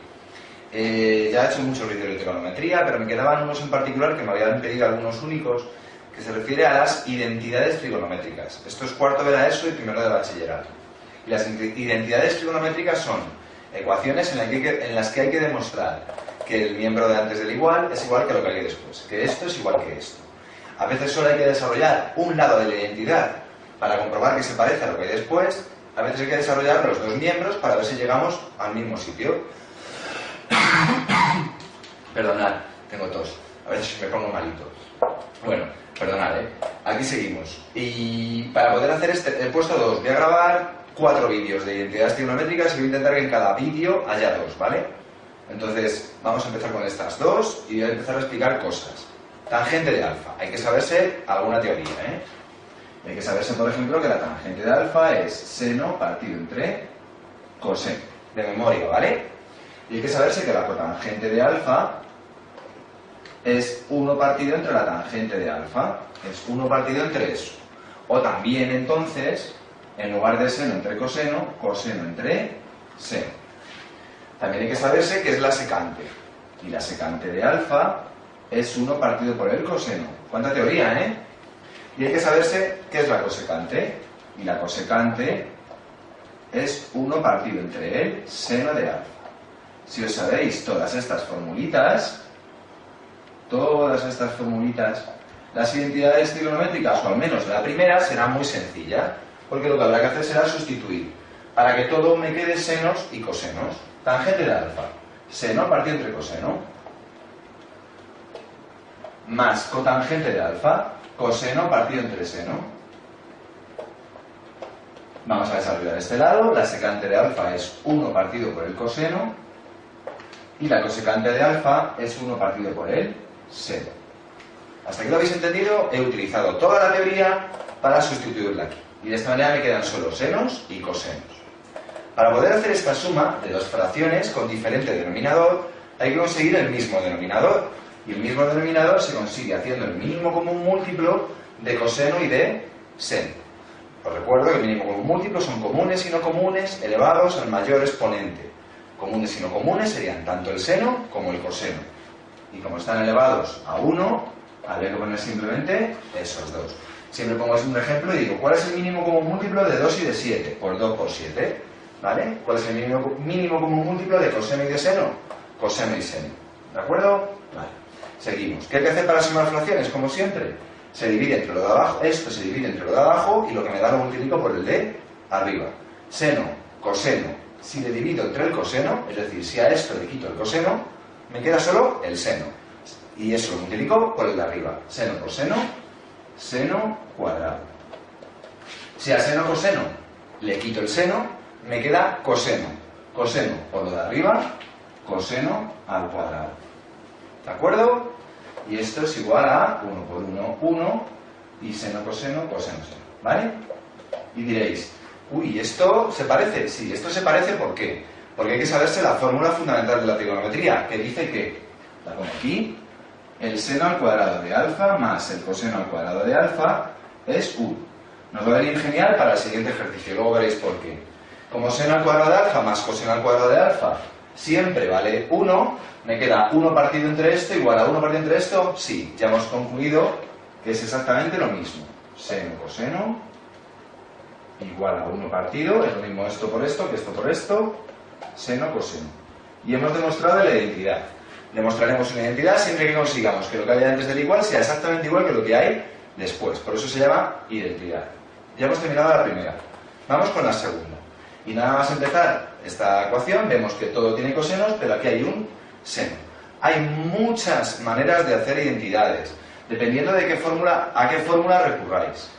[SPEAKER 2] Ya he hecho muchos vídeos de trigonometría, pero me quedaban unos en particular que me habían pedido algunos únicos, que se refiere a las identidades trigonométricas. Esto es cuarto de la ESO y primero de bachillerato. Y las identidades trigonométricas son ecuaciones en las que hay que demostrar que el miembro de antes del igual es igual que lo que hay después, que esto es igual que esto. A veces solo hay que desarrollar un lado de la identidad para comprobar que se parece a lo que hay después, a veces hay que desarrollar los dos miembros para ver si llegamos al mismo sitio. Perdonad, tengo tos, a veces me pongo malito. Bueno, perdonad, aquí seguimos. Y para poder hacer he puesto dos, voy a grabar 4 vídeos de identidades trigonométricas y voy a intentar que en cada vídeo haya 2, ¿vale? Entonces, vamos a empezar con estas 2 y voy a empezar a explicar cosas. Tangente de alfa. Hay que saberse alguna teoría, Hay que saberse, por ejemplo, que la tangente de alfa es seno partido entre coseno. De memoria, ¿vale? Y hay que saberse que la cotangente de alfa es 1 partido entre la tangente de alfa. Es 1 partido entre eso. O también, entonces, en lugar de seno entre coseno, coseno entre seno. También hay que saberse que es la secante. Y la secante de alfa es 1 partido por el coseno. ¿Cuánta teoría, Y hay que saberse qué es la cosecante. Y la cosecante es 1 partido entre el seno de alfa. Si os sabéis todas estas formulitas, las identidades trigonométricas, o al menos la primera, será muy sencilla. Porque lo que habrá que hacer será sustituir. Para que todo me quede senos y cosenos. Tangente de alfa, seno partido entre coseno, más cotangente de alfa, coseno partido entre seno. Vamos a desarrollar este lado. La secante de alfa es 1 partido por el coseno y la cosecante de alfa es 1 partido por el seno. Hasta aquí lo habéis entendido. He utilizado toda la teoría para sustituirla aquí. Y de esta manera me quedan solo senos y cosenos. Para poder hacer esta suma de 2 fracciones con diferente denominador, hay que conseguir el mismo denominador. Y el mismo denominador se consigue haciendo el mínimo común múltiplo de coseno y de seno. Os recuerdo que el mínimo común múltiplo son comunes y no comunes elevados al mayor exponente. Comunes y no comunes serían tanto el seno como el coseno. Y como están elevados a 1, habría que poner simplemente esos dos. Siempre pongo un ejemplo y digo, ¿cuál es el mínimo común múltiplo de 2 y de 7? Pues 2 por 7. ¿Vale? ¿Cuál es el mínimo común múltiplo de coseno y de seno? Coseno y seno. ¿De acuerdo? Vale. Seguimos. ¿Qué hay que hacer para sumar fracciones? Como siempre, se divide entre lo de abajo, esto se divide entre lo de abajo y lo que me da lo multiplico por el de arriba. Seno, coseno. Si le divido entre el coseno, es decir, si a esto le quito el coseno, me queda solo el seno. Y eso lo multiplico por el de arriba. Seno por seno, seno cuadrado. Si a seno coseno le quito el seno, me queda coseno. Coseno por lo de arriba, coseno al cuadrado. ¿De acuerdo? Y esto es igual a 1 por 1, 1, y seno, coseno, coseno, seno. ¿Vale? Y diréis, uy, ¿esto se parece? Sí, esto se parece, ¿por qué? Porque hay que saberse la fórmula fundamental de la trigonometría, que dice que, la pongo aquí, el seno al cuadrado de alfa más el coseno al cuadrado de alfa es 1. Nos va a venir genial para el siguiente ejercicio, luego veréis por qué. Como seno al cuadrado de alfa más coseno al cuadrado de alfa siempre vale 1, me queda 1 partido entre esto igual a 1 partido entre esto. Sí, ya hemos concluido que es exactamente lo mismo. Seno, coseno, igual a 1 partido, es lo mismo esto por esto que esto por esto, seno, coseno. Y hemos demostrado la identidad. Demostraremos una identidad siempre que consigamos que lo que hay antes del igual sea exactamente igual que lo que hay después. Por eso se llama identidad. Ya hemos terminado la primera. Vamos con la segunda. Y nada más empezar esta ecuación, vemos que todo tiene cosenos, pero aquí hay un seno. Hay muchas maneras de hacer identidades, dependiendo de a qué fórmula recurráis.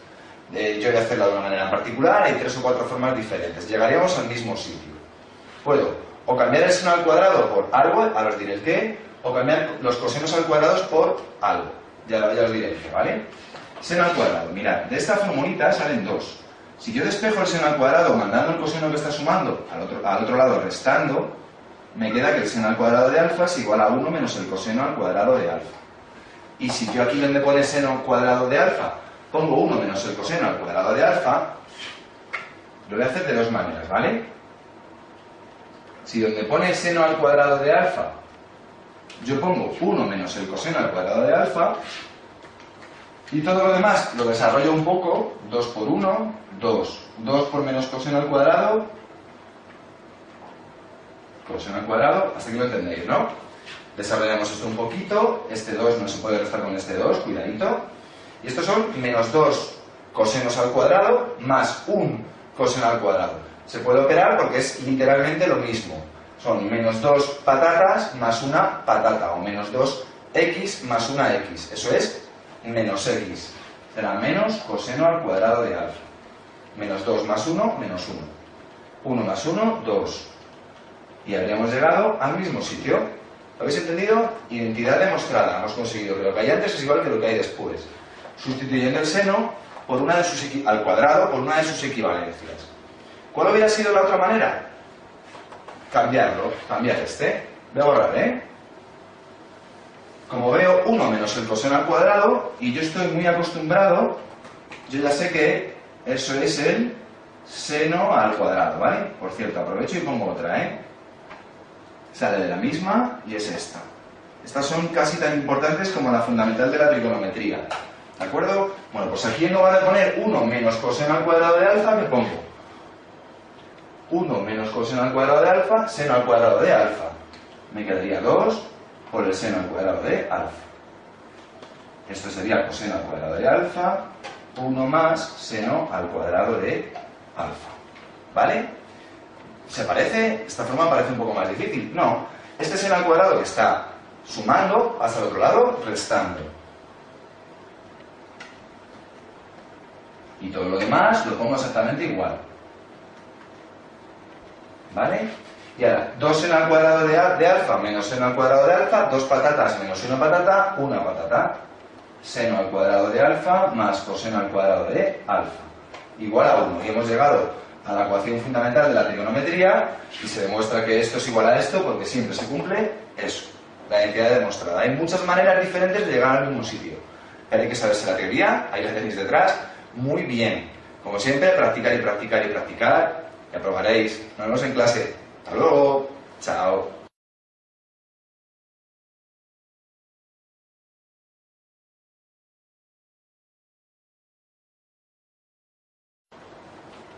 [SPEAKER 2] Yo voy a hacerla de una manera en particular, hay 3 o 4 formas diferentes. Llegaríamos al mismo sitio. Puedo o cambiar el seno al cuadrado por algo, ahora os diré el qué, o cambiar los cosenos al cuadrado por algo. Ya os diré el qué, ¿vale? Seno al cuadrado. Mirad, de esta formulita salen 2. Si yo despejo el seno al cuadrado mandando el coseno que está sumando al otro lado restando, me queda que el seno al cuadrado de alfa es igual a 1 menos el coseno al cuadrado de alfa. Y si yo aquí donde pone seno cuadrado de alfa pongo 1 menos el coseno al cuadrado de alfa, lo voy a hacer de dos maneras, ¿vale? Si donde pone seno al cuadrado de alfa yo pongo 1 menos el coseno al cuadrado de alfa, y todo lo demás lo desarrollo un poco, 2 por 1, 2. 2 por menos coseno al cuadrado, coseno al cuadrado, hasta aquí lo entendéis, ¿no? Desarrollamos esto un poquito, este 2 no se puede restar con este 2, cuidadito. Y estos son menos 2 cosenos al cuadrado más 1 coseno al cuadrado. Se puede operar porque es literalmente lo mismo. Son menos 2 patatas más una patata, o menos 2x más una x. Eso es menos x. Será menos coseno al cuadrado de alfa. Menos 2 más 1, menos 1. 1 más 1, 2. Y habríamos llegado al mismo sitio. ¿Lo habéis entendido? Identidad demostrada. Hemos conseguido que lo que hay antes es igual que lo que hay después. Sustituyendo el seno por una de sus al cuadrado por una de sus equivalencias. ¿Cuál hubiera sido la otra manera? Cambiarlo. Cambiar este. Voy a borrar, ¿eh? Como veo 1 menos el coseno al cuadrado, y yo estoy muy acostumbrado, yo ya sé que eso es el seno al cuadrado, ¿vale? Por cierto, aprovecho y pongo otra, ¿eh? Sale de la misma y es esta. Estas son casi tan importantes como la fundamental de la trigonometría. ¿De acuerdo? Bueno, pues aquí en lugar de poner 1 menos coseno al cuadrado de alfa, ¿qué pongo? 1 menos coseno al cuadrado de alfa, seno al cuadrado de alfa. Me quedaría 2 por el seno al cuadrado de alfa. Esto sería coseno al cuadrado de alfa, 1 más seno al cuadrado de alfa. ¿Vale? ¿Se parece? Esta forma parece un poco más difícil. No. Este seno al cuadrado que está sumando pasa al otro lado restando. Y todo lo demás lo pongo exactamente igual. ¿Vale? Y ahora, 2 seno al cuadrado de alfa menos seno al cuadrado de alfa, 2 patatas menos 1 patata, 1 patata. Seno al cuadrado de alfa más coseno al cuadrado de alfa. Igual a 1. Y hemos llegado a la ecuación fundamental de la trigonometría y se demuestra que esto es igual a esto porque siempre se cumple eso, la identidad demostrada. Hay muchas maneras diferentes de llegar al mismo sitio. Pero hay que saberse la teoría, ahí la tenéis detrás, muy bien. Como siempre, practicar y practicar y practicar y aprobaréis. Nos vemos en clase. Hasta luego. Chao.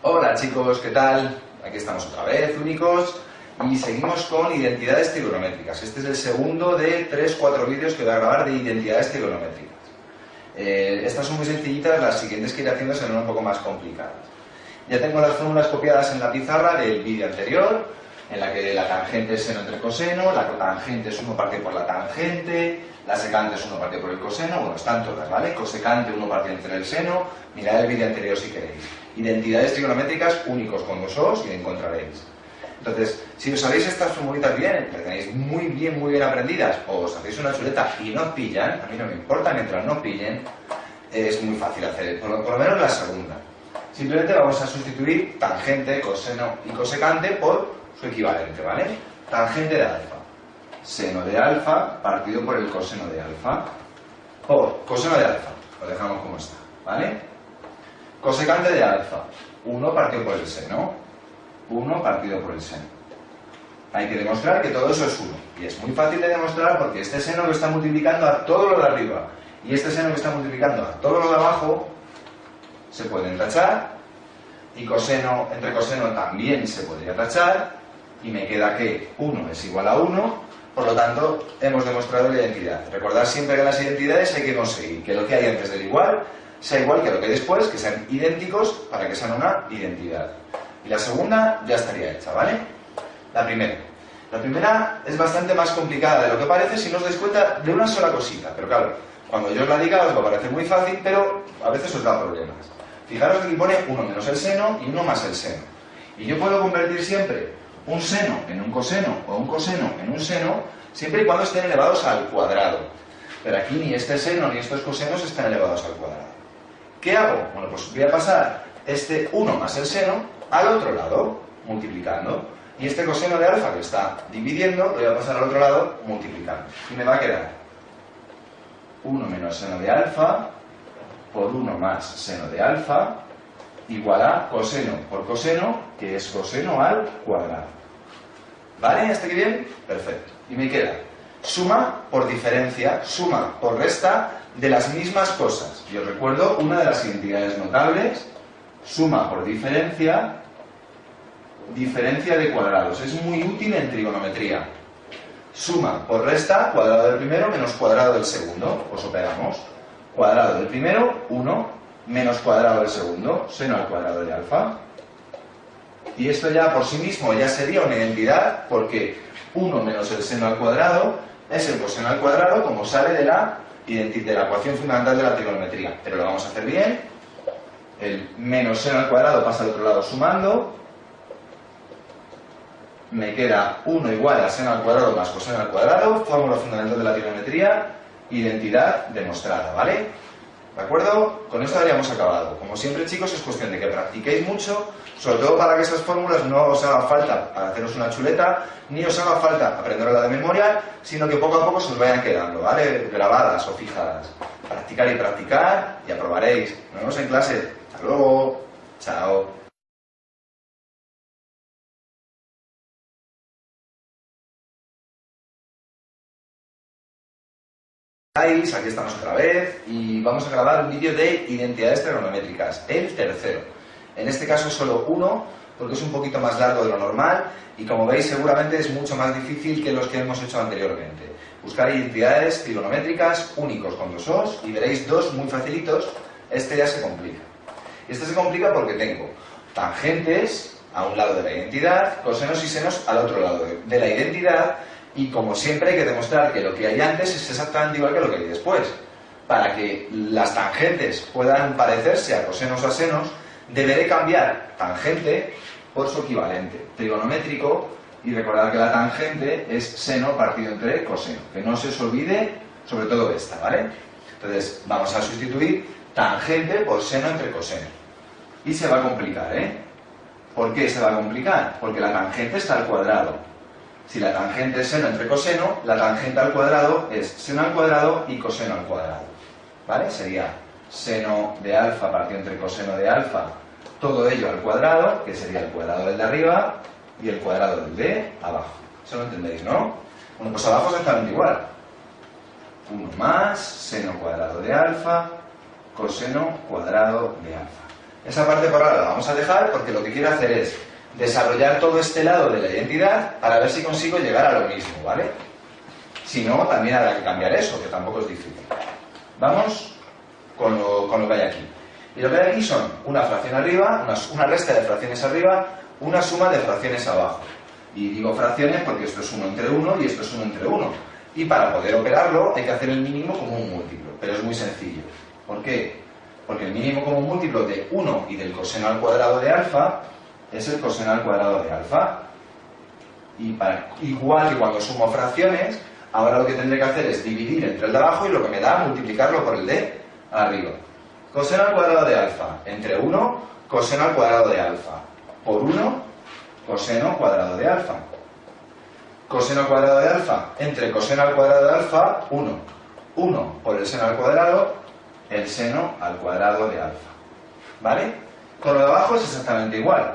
[SPEAKER 2] Hola chicos, ¿qué tal? Aquí estamos otra vez, únicos, y seguimos con identidades trigonométricas. Este es el segundo de 3-4 vídeos que voy a grabar de identidades trigonométricas. Estas son muy sencillitas, las siguientes que iré haciendo serán un poco más complicadas. Ya tengo las fórmulas copiadas en la pizarra del vídeo anterior, en la que la tangente es seno entre coseno, la cotangente es 1 partido por la tangente, la secante es 1 partido por el coseno, bueno, están todas, ¿vale? Cosecante 1 partido entre el seno, mirad el vídeo anterior si queréis. Identidades trigonométricas únicos con vosotros y encontraréis. Entonces, si os sabéis estas formulitas bien, las tenéis muy bien aprendidas, o os hacéis una chuleta y no pillan, a mí no me importa mientras no pillen, es muy fácil hacer, por lo menos la segunda. Simplemente vamos a sustituir tangente, coseno y cosecante por su equivalente, ¿vale? Tangente de alfa. Seno de alfa partido por el coseno de alfa. Por coseno de alfa. Lo dejamos como está, ¿vale? Cosecante de alfa. 1 partido por el seno. 1 partido por el seno. Hay que demostrar que todo eso es 1. Y es muy fácil de demostrar porque este seno lo está multiplicando a todo lo de arriba. Y este seno que está multiplicando a todo lo de abajo se pueden tachar. Y coseno entre coseno también se podría tachar. Y me queda que 1 es igual a 1. Por lo tanto, hemos demostrado la identidad. Recordad siempre que en las identidades hay que conseguir que lo que hay antes del igual sea igual que lo que hay después, que sean idénticos para que sean una identidad. Y la segunda ya estaría hecha, ¿vale? La primera es bastante más complicada de lo que parece si no os dais cuenta de una sola cosita. Pero claro, cuando yo os la diga os va a parecer muy fácil, pero a veces os da problemas. Fijaros que aquí pone 1 menos el seno y 1 más el seno. Y yo puedo convertir siempre un seno en un coseno o un coseno en un seno siempre y cuando estén elevados al cuadrado. Pero aquí ni este seno ni estos cosenos están elevados al cuadrado. ¿Qué hago? Bueno, pues voy a pasar este 1 más el seno al otro lado, multiplicando. Y este coseno de alfa que está dividiendo, lo voy a pasar al otro lado multiplicando. Y me va a quedar 1 menos seno de alfa por 1 más seno de alfa igual a coseno por coseno, que es coseno al cuadrado. ¿Vale? ¿Hasta aquí bien? Perfecto. Y me queda suma por diferencia, suma por resta de las mismas cosas. Y os recuerdo una de las identidades notables, suma por diferencia, diferencia de cuadrados. Es muy útil en trigonometría. Suma por resta, cuadrado del primero menos cuadrado del segundo. Pues operamos. Cuadrado del primero, 1, menos cuadrado del segundo, seno al cuadrado de alfa. Y esto ya por sí mismo ya sería una identidad, porque 1 menos el seno al cuadrado es el coseno al cuadrado, como sale de la ecuación fundamental de la trigonometría. Pero lo vamos a hacer bien. El menos seno al cuadrado pasa al otro lado sumando. Me queda 1 igual a seno al cuadrado más coseno al cuadrado, fórmula fundamental de la trigonometría, identidad demostrada, ¿vale? ¿De acuerdo? Con esto habríamos acabado. Como siempre, chicos, es cuestión de que practiquéis mucho, sobre todo para que esas fórmulas no os haga falta para haceros una chuleta, ni os haga falta aprenderla de memoria, sino que poco a poco se os vayan quedando, ¿vale? Grabadas o fijadas. Practicar y practicar y aprobaréis. Nos vemos en clase. Hasta luego. Chao. Aquí estamos otra vez y vamos a grabar un vídeo de identidades trigonométricas, el tercero. En este caso solo uno, porque es un poquito más largo de lo normal y como veis seguramente es mucho más difícil que los que hemos hecho anteriormente. Buscar identidades trigonométricas únicos con dos os y veréis dos muy facilitos. Este ya se complica. Este se complica porque tengo tangentes a un lado de la identidad, cosenos y senos al otro lado de la identidad. Y como siempre hay que demostrar que lo que hay antes es exactamente igual que lo que hay después. Para que las tangentes puedan parecerse a cosenos o a senos, deberé cambiar tangente por su equivalente trigonométrico y recordar que la tangente es seno partido entre coseno. Que no se os olvide, sobre todo esta, ¿vale? Entonces vamos a sustituir tangente por seno entre coseno. Y se va a complicar, ¿eh? ¿Por qué se va a complicar? Porque la tangente está al cuadrado. Si la tangente es seno entre coseno, la tangente al cuadrado es seno al cuadrado y coseno al cuadrado. ¿Vale? Sería seno de alfa partido entre coseno de alfa, todo ello al cuadrado, que sería el cuadrado del de arriba y el cuadrado del de abajo. Eso lo entendéis, ¿no? Bueno, pues abajo es exactamente igual. 1 más seno cuadrado de alfa, coseno cuadrado de alfa. Esa parte por ahora la vamos a dejar porque lo que quiero hacer es desarrollar todo este lado de la identidad para ver si consigo llegar a lo mismo, ¿vale? Si no, también habrá que cambiar eso, que tampoco es difícil. Vamos con lo que hay aquí. Y lo que hay aquí son una fracción arriba, una resta de fracciones arriba, una suma de fracciones abajo. Y digo fracciones porque esto es 1 entre 1 y esto es 1 entre 1. Y para poder operarlo hay que hacer el mínimo como un múltiplo, pero es muy sencillo. ¿Por qué? Porque el mínimo como un múltiplo de 1 y del coseno al cuadrado de alfa es el coseno al cuadrado de alfa. Y igual que cuando sumo fracciones, ahora lo que tendré que hacer es dividir entre el de abajo y lo que me da multiplicarlo por el de arriba. Coseno al cuadrado de alfa entre 1, coseno al cuadrado de alfa por 1, coseno cuadrado de alfa. Coseno al cuadrado de alfa entre coseno al cuadrado de alfa, 1. 1 por el seno al cuadrado, el seno al cuadrado de alfa. ¿Vale? Con lo de abajo es exactamente igual.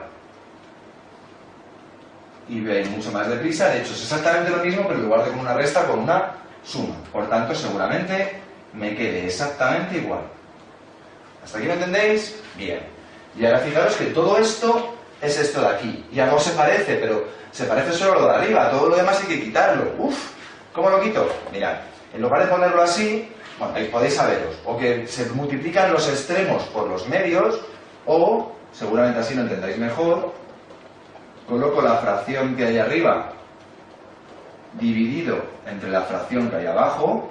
[SPEAKER 2] Y veis mucho más deprisa, de hecho es exactamente lo mismo, pero en lugar de con una resta, con una suma. Por tanto, seguramente me quede exactamente igual. ¿Hasta aquí me entendéis? Bien. Y ahora fijaros que todo esto es esto de aquí. Y algo se parece, pero se parece solo a lo de arriba. Todo lo demás hay que quitarlo. Uf, ¿cómo lo quito? Mirad, en lugar de ponerlo así, bueno, ahí podéis saberos. O que se multiplican los extremos por los medios, o, seguramente así lo entendáis mejor, coloco la fracción que hay arriba dividido entre la fracción que hay abajo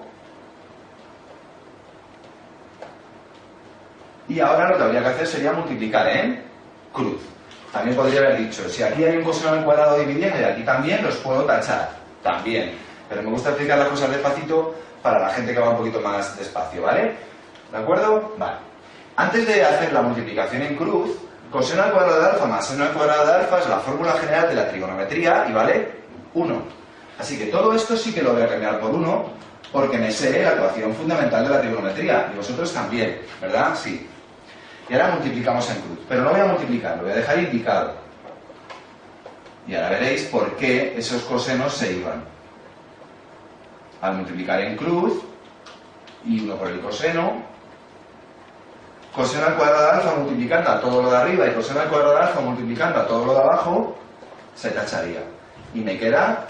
[SPEAKER 2] y ahora lo que habría que hacer sería multiplicar en cruz. También podría haber dicho, si aquí hay un coseno al cuadrado dividiendo y aquí también, los puedo tachar, también. Pero me gusta explicar las cosas despacito para la gente que va un poquito más despacio, ¿vale? ¿De acuerdo? Vale. Antes de hacer la multiplicación en cruz, coseno al cuadrado de alfa más seno al cuadrado de alfa es la fórmula general de la trigonometría y vale 1. Así que todo esto sí que lo voy a cambiar por 1, Porque me sé la ecuación fundamental de la trigonometría, y vosotros también, ¿verdad? Sí. Y ahora multiplicamos en cruz, pero no voy a multiplicar, lo voy a dejar indicado. Y ahora veréis por qué esos cosenos se iban. Al multiplicar en cruz, y 1 por el coseno, coseno al cuadrado de alfa multiplicando a todo lo de arriba y coseno al cuadrado de alfa multiplicando a todo lo de abajo, se tacharía. Y me queda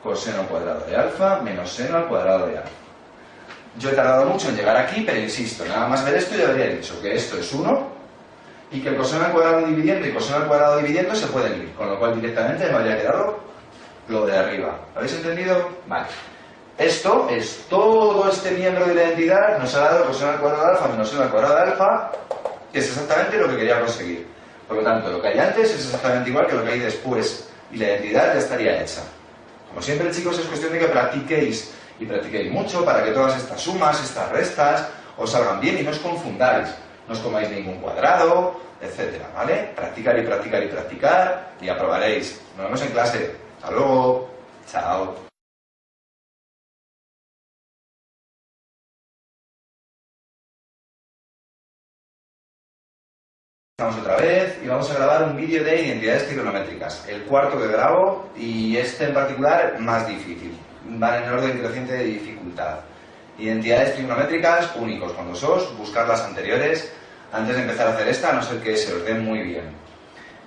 [SPEAKER 2] coseno al cuadrado de alfa menos seno al cuadrado de alfa. Yo he tardado mucho en llegar aquí, pero insisto, nada más ver esto ya habría dicho que esto es 1 y que el coseno al cuadrado dividiendo y coseno al cuadrado dividiendo se pueden ir, con lo cual directamente me habría quedado lo de arriba. ¿Lo habéis entendido? Vale. Esto es todo este miembro de la identidad, nos ha dado coseno al cuadrado de alfa menos seno al cuadrado de alfa, que es exactamente lo que quería conseguir. Por lo tanto, lo que hay antes es exactamente igual que lo que hay después, y la identidad ya estaría hecha. Como siempre, chicos, es cuestión de que practiquéis, y practiquéis mucho para que todas estas sumas, estas restas, os salgan bien y no os confundáis. No os comáis ningún cuadrado, etcétera, ¿vale? Practicar y practicar y practicar, y aprobaréis. Nos vemos en clase. Hasta luego. Chao. Estamos otra vez y vamos a grabar un vídeo de identidades trigonométricas, el cuarto que grabo y este en particular más difícil, van en orden creciente de dificultad. Identidades trigonométricas únicos, cuando sos, buscar las anteriores antes de empezar a hacer esta, a no ser que se os den muy bien.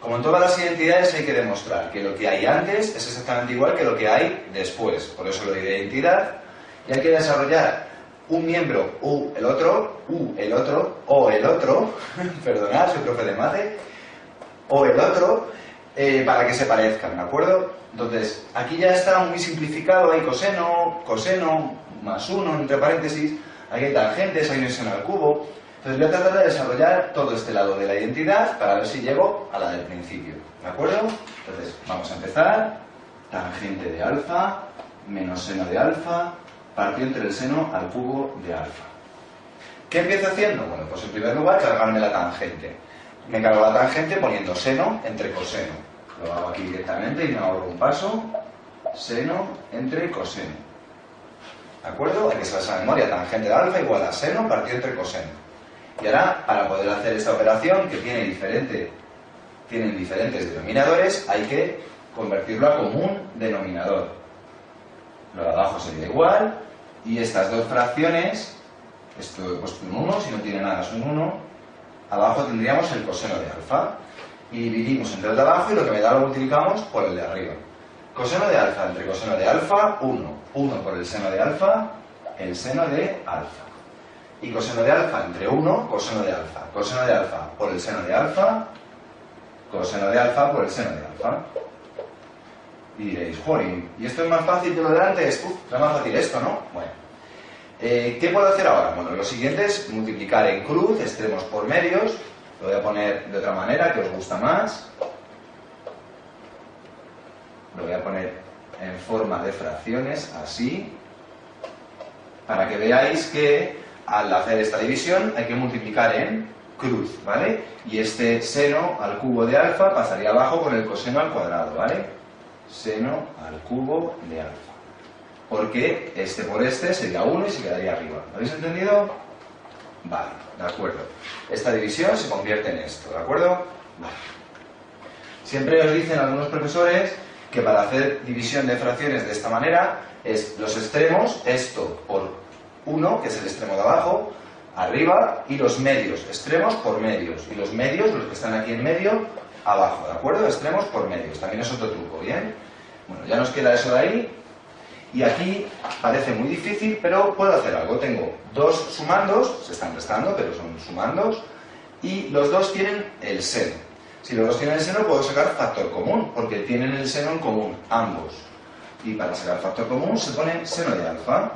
[SPEAKER 2] Como en todas las identidades hay que demostrar que lo que hay antes es exactamente igual que lo que hay después, por eso lo de identidad, y hay que desarrollar un miembro, o el otro, perdonad, soy profe de mate, o el otro, para que se parezcan, ¿de acuerdo? Entonces, aquí ya está muy simplificado, hay coseno, más 1, entre paréntesis, hay tangentes, hay un seno al cubo. Entonces voy a tratar de desarrollar todo este lado de la identidad para ver si llego a la del principio, ¿de acuerdo? Entonces, vamos a empezar, tangente de alfa, menos seno de alfa, partido entre el seno al cubo de alfa. ¿Qué empiezo haciendo? Bueno, pues en primer lugar cargarme la tangente. Me cargo la tangente poniendo seno entre coseno. Lo hago aquí directamente y me ahorro un paso. Seno entre coseno. ¿De acuerdo? Hay que saber esa memoria. Tangente de alfa igual a seno partido entre coseno. Y ahora, para poder hacer esta operación, que tienen diferentes denominadores, hay que convertirlo a común denominador. Lo de abajo sería igual. Y estas dos fracciones, esto he puesto un 1, si no tiene nada es un 1, abajo tendríamos el coseno de alfa. Y dividimos entre el de abajo y lo que me da lo multiplicamos por el de arriba. Coseno de alfa entre coseno de alfa, 1. 1 por el seno de alfa, el seno de alfa. Y coseno de alfa entre 1, coseno de alfa. Coseno de alfa por el seno de alfa, coseno de alfa por el seno de alfa. Y diréis, jolín, ¿y esto es más fácil que lo de antes? Es más fácil esto, ¿no? Bueno. ¿Qué puedo hacer ahora? Bueno, lo siguiente es multiplicar en cruz, extremos por medios. Lo voy a poner de otra manera, que os gusta más. Lo voy a poner en forma de fracciones, así. Para que veáis que al hacer esta división hay que multiplicar en cruz, ¿vale? Y este seno al cubo de alfa pasaría abajo con el coseno al cuadrado, ¿vale? Seno al cubo de alfa. Porque este por este sería 1 y se quedaría arriba. ¿Lo habéis entendido? Vale, de acuerdo. Esta división se convierte en esto, ¿de acuerdo? Vale. Siempre os dicen algunos profesores que para hacer división de fracciones de esta manera es los extremos, esto por 1, que es el extremo de abajo, arriba, y los medios, extremos por medios. Y los medios, los que están aquí en medio, abajo, ¿de acuerdo? Extremos por medios. También es otro truco, ¿bien? Bueno, ya nos queda eso de ahí. Y aquí parece muy difícil, pero puedo hacer algo. Tengo dos sumandos, se están restando, pero son sumandos, y los dos tienen el seno. Si los dos tienen el seno, puedo sacar factor común, porque tienen el seno en común, ambos. Y para sacar factor común se pone seno de alfa,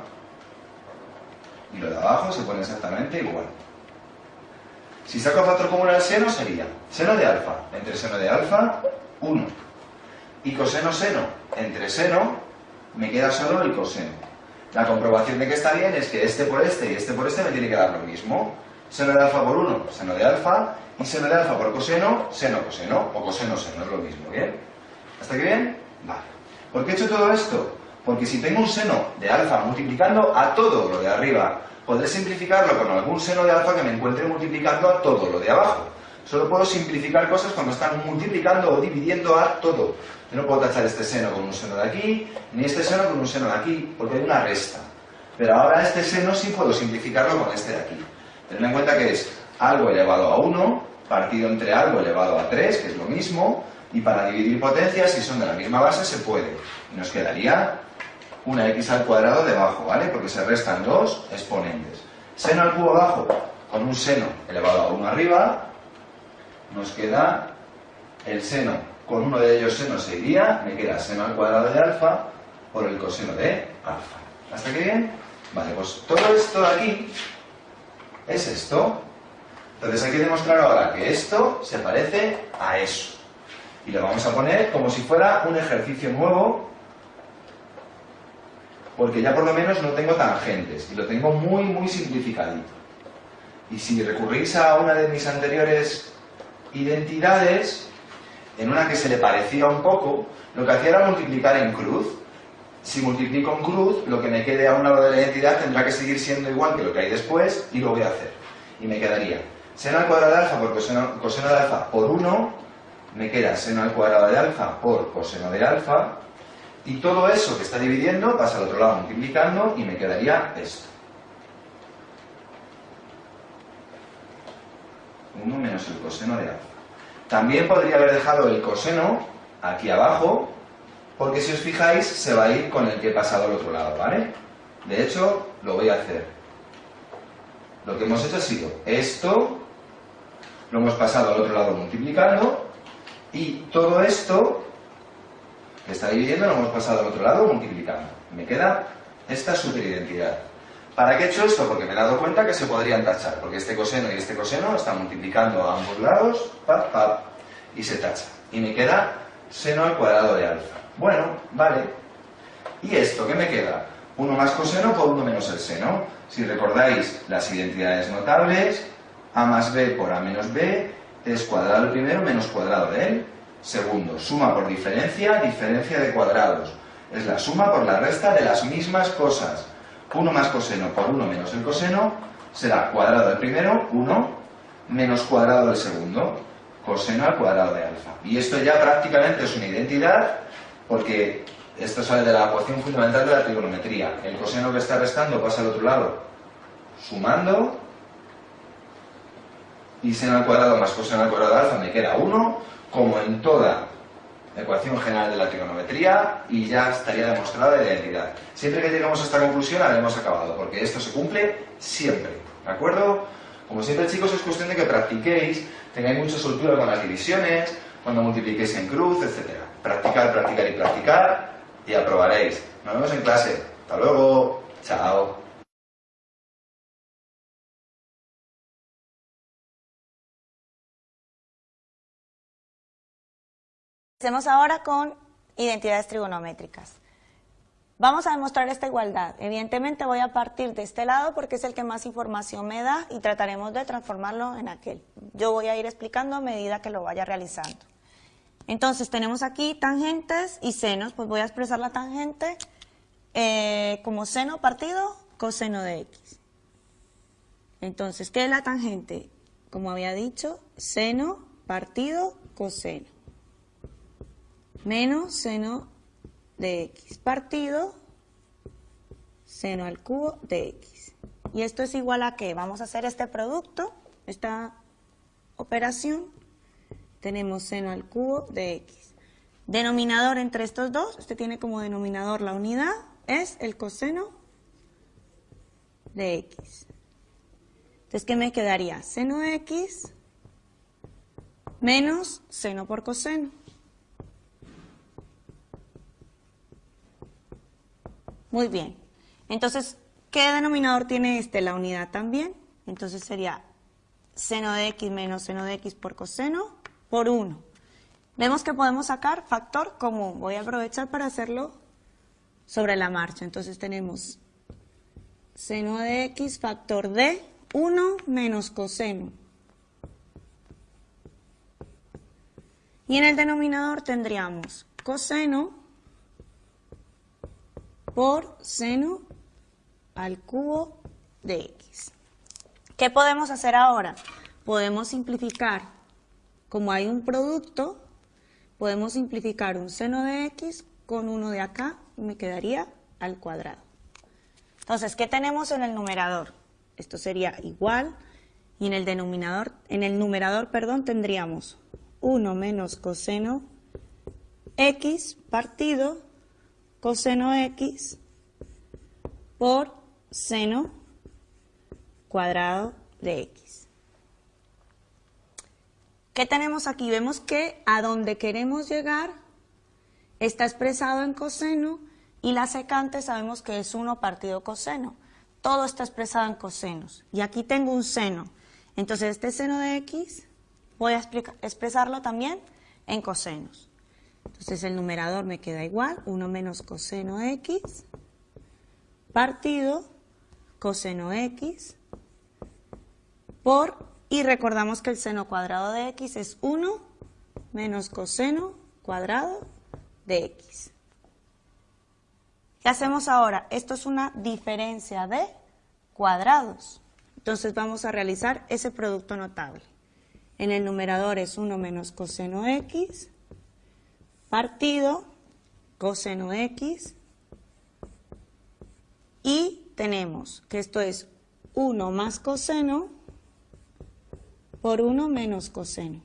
[SPEAKER 2] y lo de abajo se pone exactamente igual. Si saco factor común al seno, sería seno de alfa entre seno de alfa, 1. Y coseno seno entre seno, me queda solo el coseno. La comprobación de que está bien es que este por este y este por este me tiene que dar lo mismo. Seno de alfa por 1, seno de alfa, y seno de alfa por coseno, seno coseno, o coseno seno, es lo mismo, ¿bien? ¿Hasta aquí bien? Vale. ¿Por qué he hecho todo esto? Porque si tengo un seno de alfa multiplicando a todo lo de arriba, podré simplificarlo con algún seno de alfa que me encuentre multiplicando a todo lo de abajo. Solo puedo simplificar cosas cuando están multiplicando o dividiendo a todo. Yo no puedo tachar este seno con un seno de aquí, ni este seno con un seno de aquí, porque hay una resta. Pero ahora este seno sí puedo simplificarlo con este de aquí. Tened en cuenta que es algo elevado a 1, partido entre algo elevado a 3, que es lo mismo, y para dividir potencias, si son de la misma base, se puede. Y nos quedaría una x al cuadrado debajo, ¿vale? Porque se restan dos exponentes. Seno al cubo abajo, con un seno elevado a 1 arriba, nos queda el seno, con uno de ellos senos se iría, me queda seno al cuadrado de alfa por el coseno de alfa. ¿Hasta aquí bien? Vale, pues todo esto de aquí es esto. Entonces hay que demostrar ahora que esto se parece a eso. Y lo vamos a poner como si fuera un ejercicio nuevo, porque ya por lo menos no tengo tangentes y lo tengo muy, muy simplificadito. Y si recurrís a una de mis anteriores identidades, en una que se le parecía un poco, lo que hacía era multiplicar en cruz. Si multiplico en cruz, lo que me quede a un lado de la identidad tendrá que seguir siendo igual que lo que hay después, y lo voy a hacer. Y me quedaría seno al cuadrado de alfa por coseno de alfa por 1, me queda seno al cuadrado de alfa por coseno de alfa, y todo eso que está dividiendo pasa al otro lado multiplicando, y me quedaría esto. 1 menos el coseno de alfa. También podría haber dejado el coseno aquí abajo, porque si os fijáis se va a ir con el que he pasado al otro lado, ¿vale? De hecho, lo voy a hacer. Lo que hemos hecho ha sido esto, lo hemos pasado al otro lado multiplicando, y todo esto que está dividiendo lo hemos pasado al otro lado multiplicando. Me queda esta superidentidad. ¿Para qué he hecho esto? Porque me he dado cuenta que se podrían tachar, porque este coseno y este coseno están multiplicando a ambos lados, pap, pap, y se tacha. Y me queda seno al cuadrado de alfa. Bueno, vale. ¿Y esto qué me queda? 1 más coseno por 1 menos el seno. Si recordáis las identidades notables, a más b por a menos b es cuadrado del primero menos cuadrado del segundo. Suma por diferencia, diferencia de cuadrados. Es la suma por la resta de las mismas cosas. 1 más coseno por 1 menos el coseno será cuadrado del primero, 1, menos cuadrado del segundo, coseno al cuadrado de alfa. Y esto ya prácticamente es una identidad, porque esto sale de la ecuación fundamental de la trigonometría. El coseno que está restando pasa al otro lado sumando, y seno al cuadrado más coseno al cuadrado de alfa me queda 1, como en toda ecuación general de la trigonometría, y ya estaría demostrada la identidad. Siempre que lleguemos a esta conclusión habremos acabado, porque esto se cumple siempre, ¿de acuerdo? Como siempre, chicos, es cuestión de que practiquéis, tengáis mucha soltura con las divisiones, cuando multipliquéis en cruz, etc. Practicar, practicar y practicar, y aprobaréis. Nos vemos en clase. Hasta luego. Chao.
[SPEAKER 3] Empecemos ahora con identidades trigonométricas. Vamos a demostrar esta igualdad. Evidentemente voy a partir de este lado porque es el que más información me da y trataremos de transformarlo en aquel. Yo voy a ir explicando a medida que lo vaya realizando. Entonces tenemos aquí tangentes y senos, pues voy a expresar la tangente como seno partido coseno de x. Entonces, ¿qué es la tangente? Como había dicho, seno partido coseno. Menos seno de x partido seno al cubo de x. ¿Y esto es igual a qué? Vamos a hacer este producto, esta operación. Tenemos seno al cubo de x. Denominador entre estos dos, este tiene como denominador la unidad, es el coseno de x. Entonces, ¿qué me quedaría? Seno de x menos seno por coseno. Muy bien. Entonces, ¿qué denominador tiene este? La unidad también. Entonces sería seno de x menos seno de x por coseno por 1. Vemos que podemos sacar factor común. Voy a aprovechar para hacerlo sobre la marcha. Entonces tenemos seno de x factor de 1 menos coseno. Y en el denominador tendríamos coseno por seno al cubo de x. ¿Qué podemos hacer ahora? Podemos simplificar, como hay un producto, podemos simplificar un seno de x con uno de acá y me quedaría al cuadrado. Entonces, ¿qué tenemos en el numerador? Esto sería igual y en el numerador, tendríamos 1 menos coseno x partido coseno x por seno cuadrado de x. ¿Qué tenemos aquí? Vemos que a donde queremos llegar está expresado en coseno y la secante sabemos que es 1 partido coseno. Todo está expresado en cosenos. Y aquí tengo un seno. Entonces este seno de x voy a expresarlo también en cosenos. Entonces el numerador me queda igual, 1 menos coseno x partido coseno x por, y recordamos que el seno cuadrado de x es 1 menos coseno cuadrado de x. ¿Qué hacemos ahora? Esto es una diferencia de cuadrados. Entonces vamos a realizar ese producto notable. En el numerador es 1 menos coseno x partido coseno x y tenemos que esto es 1 más coseno por 1 menos coseno.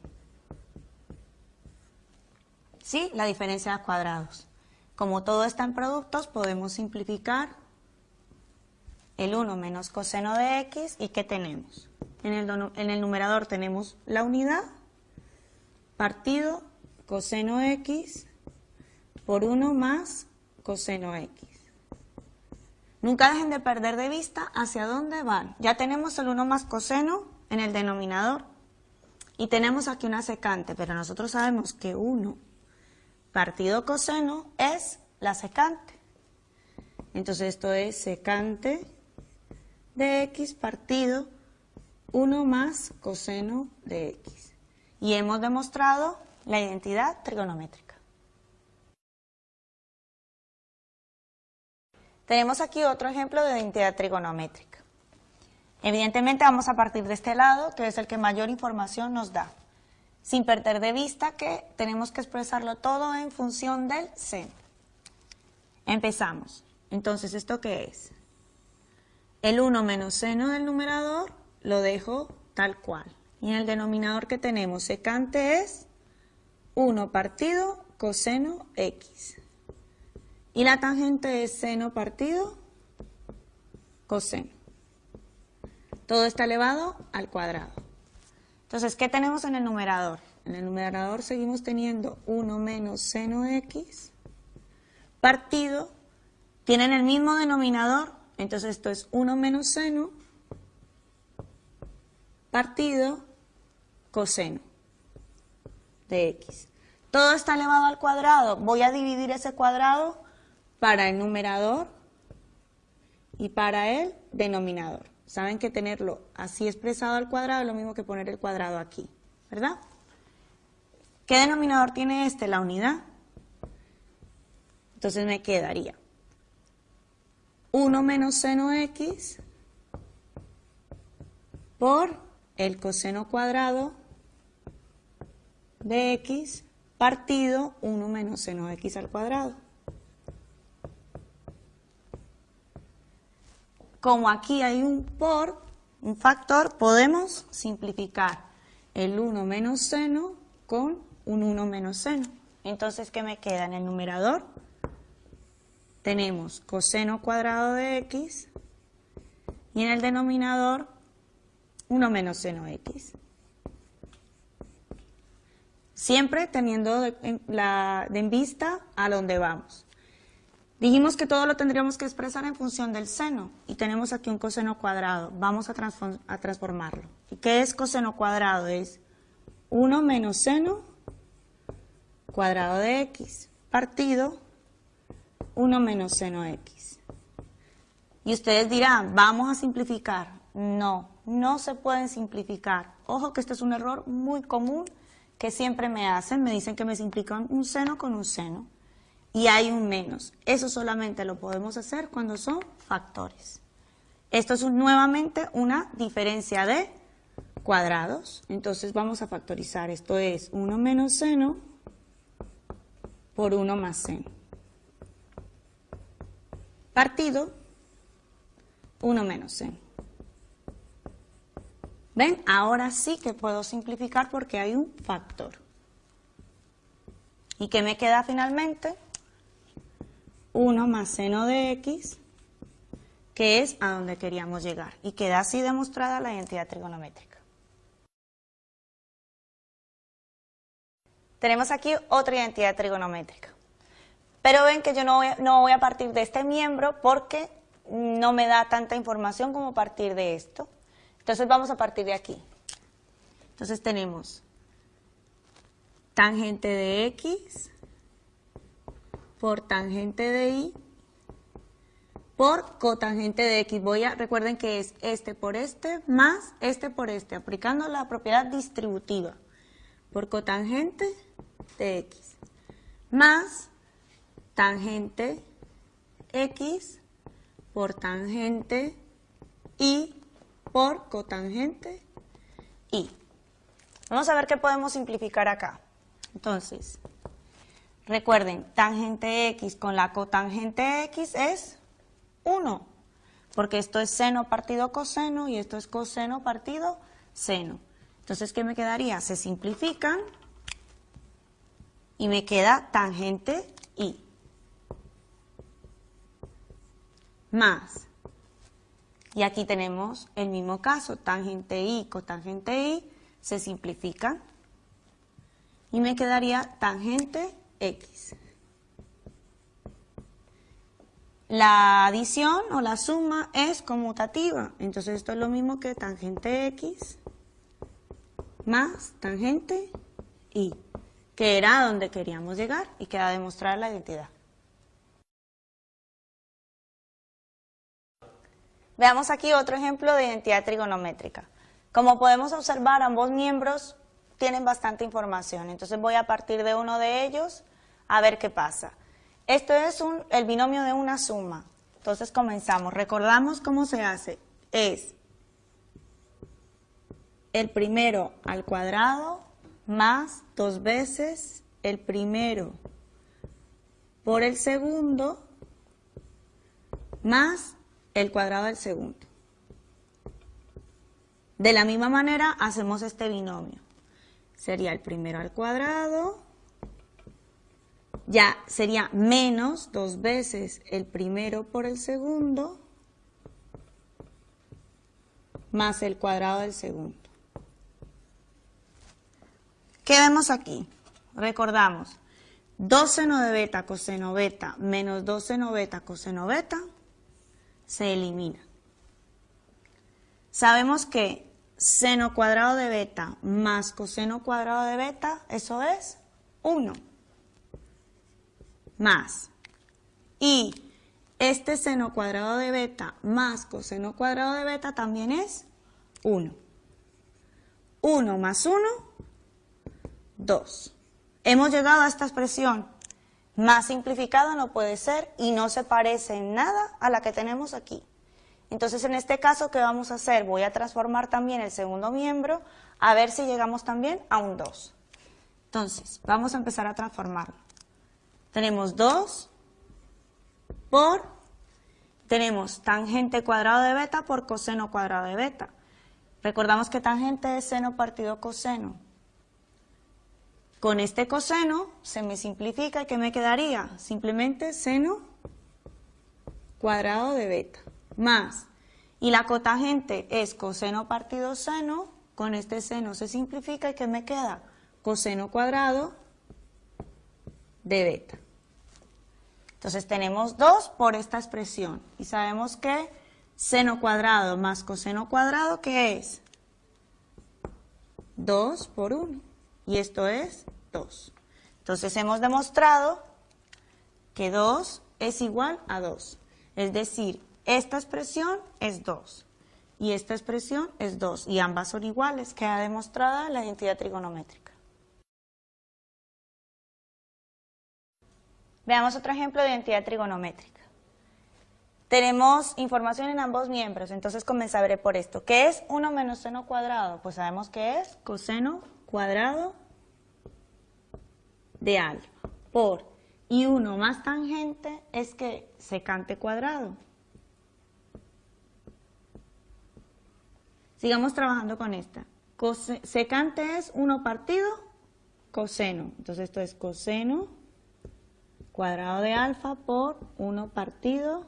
[SPEAKER 3] ¿Sí? La diferencia de cuadrados. Como todo está en productos, podemos simplificar el 1 menos coseno de x y ¿qué tenemos? En el numerador tenemos la unidad partido coseno x por 1 más coseno x. Nunca dejen de perder de vista hacia dónde van. Ya tenemos el 1 más coseno en el denominador y tenemos aquí una secante, pero nosotros sabemos que 1 partido coseno es la secante. Entonces esto es secante de x partido 1 más coseno de x. Y hemos demostrado la identidad trigonométrica. Tenemos aquí otro ejemplo de identidad trigonométrica. Evidentemente vamos a partir de este lado, que es el que mayor información nos da, sin perder de vista que tenemos que expresarlo todo en función del seno. Empezamos. Entonces, ¿esto qué es? El 1 menos seno del numerador lo dejo tal cual. Y en el denominador que tenemos, secante es 1 partido coseno x. Y la tangente es seno partido coseno. Todo está elevado al cuadrado. Entonces, ¿qué tenemos en el numerador? En el numerador seguimos teniendo 1 menos seno x partido. Tienen el mismo denominador, entonces esto es 1 menos seno partido coseno de x. Todo está elevado al cuadrado. Voy a dividir ese cuadrado para el numerador y para el denominador. Saben que tenerlo así expresado al cuadrado es lo mismo que poner el cuadrado aquí, ¿verdad? ¿Qué denominador tiene este? La unidad. Entonces me quedaría 1 menos seno x por el coseno cuadrado de x partido 1 menos seno x al cuadrado. Como aquí hay un factor, podemos simplificar el 1 menos seno con un 1 menos seno. Entonces, ¿qué me queda? En el numerador tenemos coseno cuadrado de x y en el denominador 1 menos seno x. Siempre teniendo en vista a dónde vamos. Dijimos que todo lo tendríamos que expresar en función del seno y tenemos aquí un coseno cuadrado. Vamos a transformarlo. ¿Y qué es coseno cuadrado? Es 1 menos seno cuadrado de x partido 1 menos seno x. Y ustedes dirán, vamos a simplificar. No, no se pueden simplificar. Ojo que este es un error muy común que siempre me hacen. Me dicen que me simplican un seno con un seno. y hay un menos. Eso solamente lo podemos hacer cuando son factores. Esto es nuevamente una diferencia de cuadrados. Entonces vamos a factorizar. Esto es 1 menos seno por 1 más seno. Partido 1 menos seno. ¿Ven? Ahora sí que puedo simplificar porque hay un factor. ¿Y qué me queda finalmente? 1 más seno de x, que es a donde queríamos llegar. Y queda así demostrada la identidad trigonométrica. Tenemos aquí otra identidad trigonométrica. Pero ven que yo no voy a partir de este miembro porque no me da tanta información como partir de esto. Entonces vamos a partir de aquí. Entonces tenemos tangente de x por tangente de y por cotangente de x. Recuerden que es este por este más este por este, aplicando la propiedad distributiva. Por cotangente de x más tangente x por tangente y por cotangente y. Vamos a ver qué podemos simplificar acá. Entonces, recuerden, tangente x con la cotangente x es 1, porque esto es seno partido coseno y esto es coseno partido seno. Entonces, ¿qué me quedaría? Se simplifican y me queda tangente y más. Y aquí tenemos el mismo caso, tangente y cotangente y se simplifican y me quedaría tangente x. La adición o la suma es conmutativa, entonces esto es lo mismo que tangente x más tangente y, que era a donde queríamos llegar y queda demostrada la identidad. Veamos aquí otro ejemplo de identidad trigonométrica. Como podemos observar, ambos miembros tienen bastante información, entonces voy a partir de uno de ellos a ver qué pasa. Esto es el binomio de una suma, entonces comenzamos. Recordamos cómo se hace, es el primero al cuadrado más 2 veces el primero por el segundo más el cuadrado del segundo. De la misma manera hacemos este binomio. Sería el primero al cuadrado, ya sería menos 2 veces el primero por el segundo, más el cuadrado del segundo. ¿Qué vemos aquí? Recordamos, 2 seno de beta coseno beta menos 2 seno beta coseno beta se elimina. Sabemos que seno cuadrado de beta más coseno cuadrado de beta, eso es 1. Más. Y este seno cuadrado de beta más coseno cuadrado de beta también es 1. 1 más 1, 2. Hemos llegado a esta expresión. Más simplificada no puede ser y no se parece en nada a la que tenemos aquí. Entonces, en este caso, ¿qué vamos a hacer? Voy a transformar también el segundo miembro a ver si llegamos también a un 2. Entonces, vamos a empezar a transformarlo. Tenemos 2 tenemos tangente cuadrado de beta por coseno cuadrado de beta. Recordamos que tangente es seno partido coseno. Con este coseno se me simplifica y ¿qué me quedaría? Simplemente seno cuadrado de beta más. Y la cotangente es coseno partido seno, con este seno se simplifica y ¿qué me queda? Coseno cuadrado de beta. Entonces tenemos 2 por esta expresión y sabemos que seno cuadrado más coseno cuadrado, ¿qué es? 2 por 1 y esto es 2. Entonces hemos demostrado que 2 es igual a 2, es decir, esta expresión es 2 y esta expresión es 2 y ambas son iguales, queda demostrada la identidad trigonométrica. Veamos otro ejemplo de identidad trigonométrica. Tenemos información en ambos miembros, entonces comenzaré por esto. ¿Qué es 1 menos seno cuadrado? Pues sabemos que es coseno cuadrado de alfa por, y 1 más tangente es que secante cuadrado. Sigamos trabajando con esta. Secante es 1 partido coseno, entonces esto es coseno cuadrado de alfa por 1 partido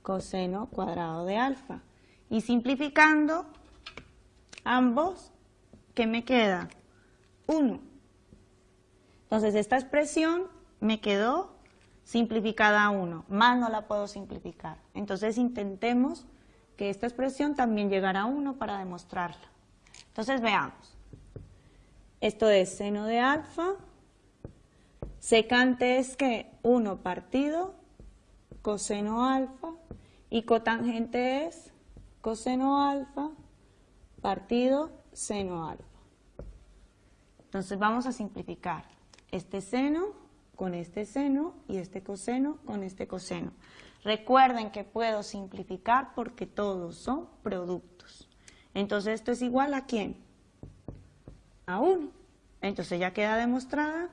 [SPEAKER 3] coseno cuadrado de alfa. Y simplificando ambos, ¿qué me queda? 1. Entonces esta expresión me quedó simplificada a 1, más no la puedo simplificar. Entonces intentemos que esta expresión también llegara a 1 para demostrarla. Entonces veamos. Esto es seno de alfa. Secante es que 1 partido coseno alfa y cotangente es coseno alfa partido seno alfa. Entonces vamos a simplificar este seno con este seno y este coseno con este coseno. Recuerden que puedo simplificar porque todos son productos. Entonces esto es igual a ¿quién? A 1. Entonces ya queda demostrada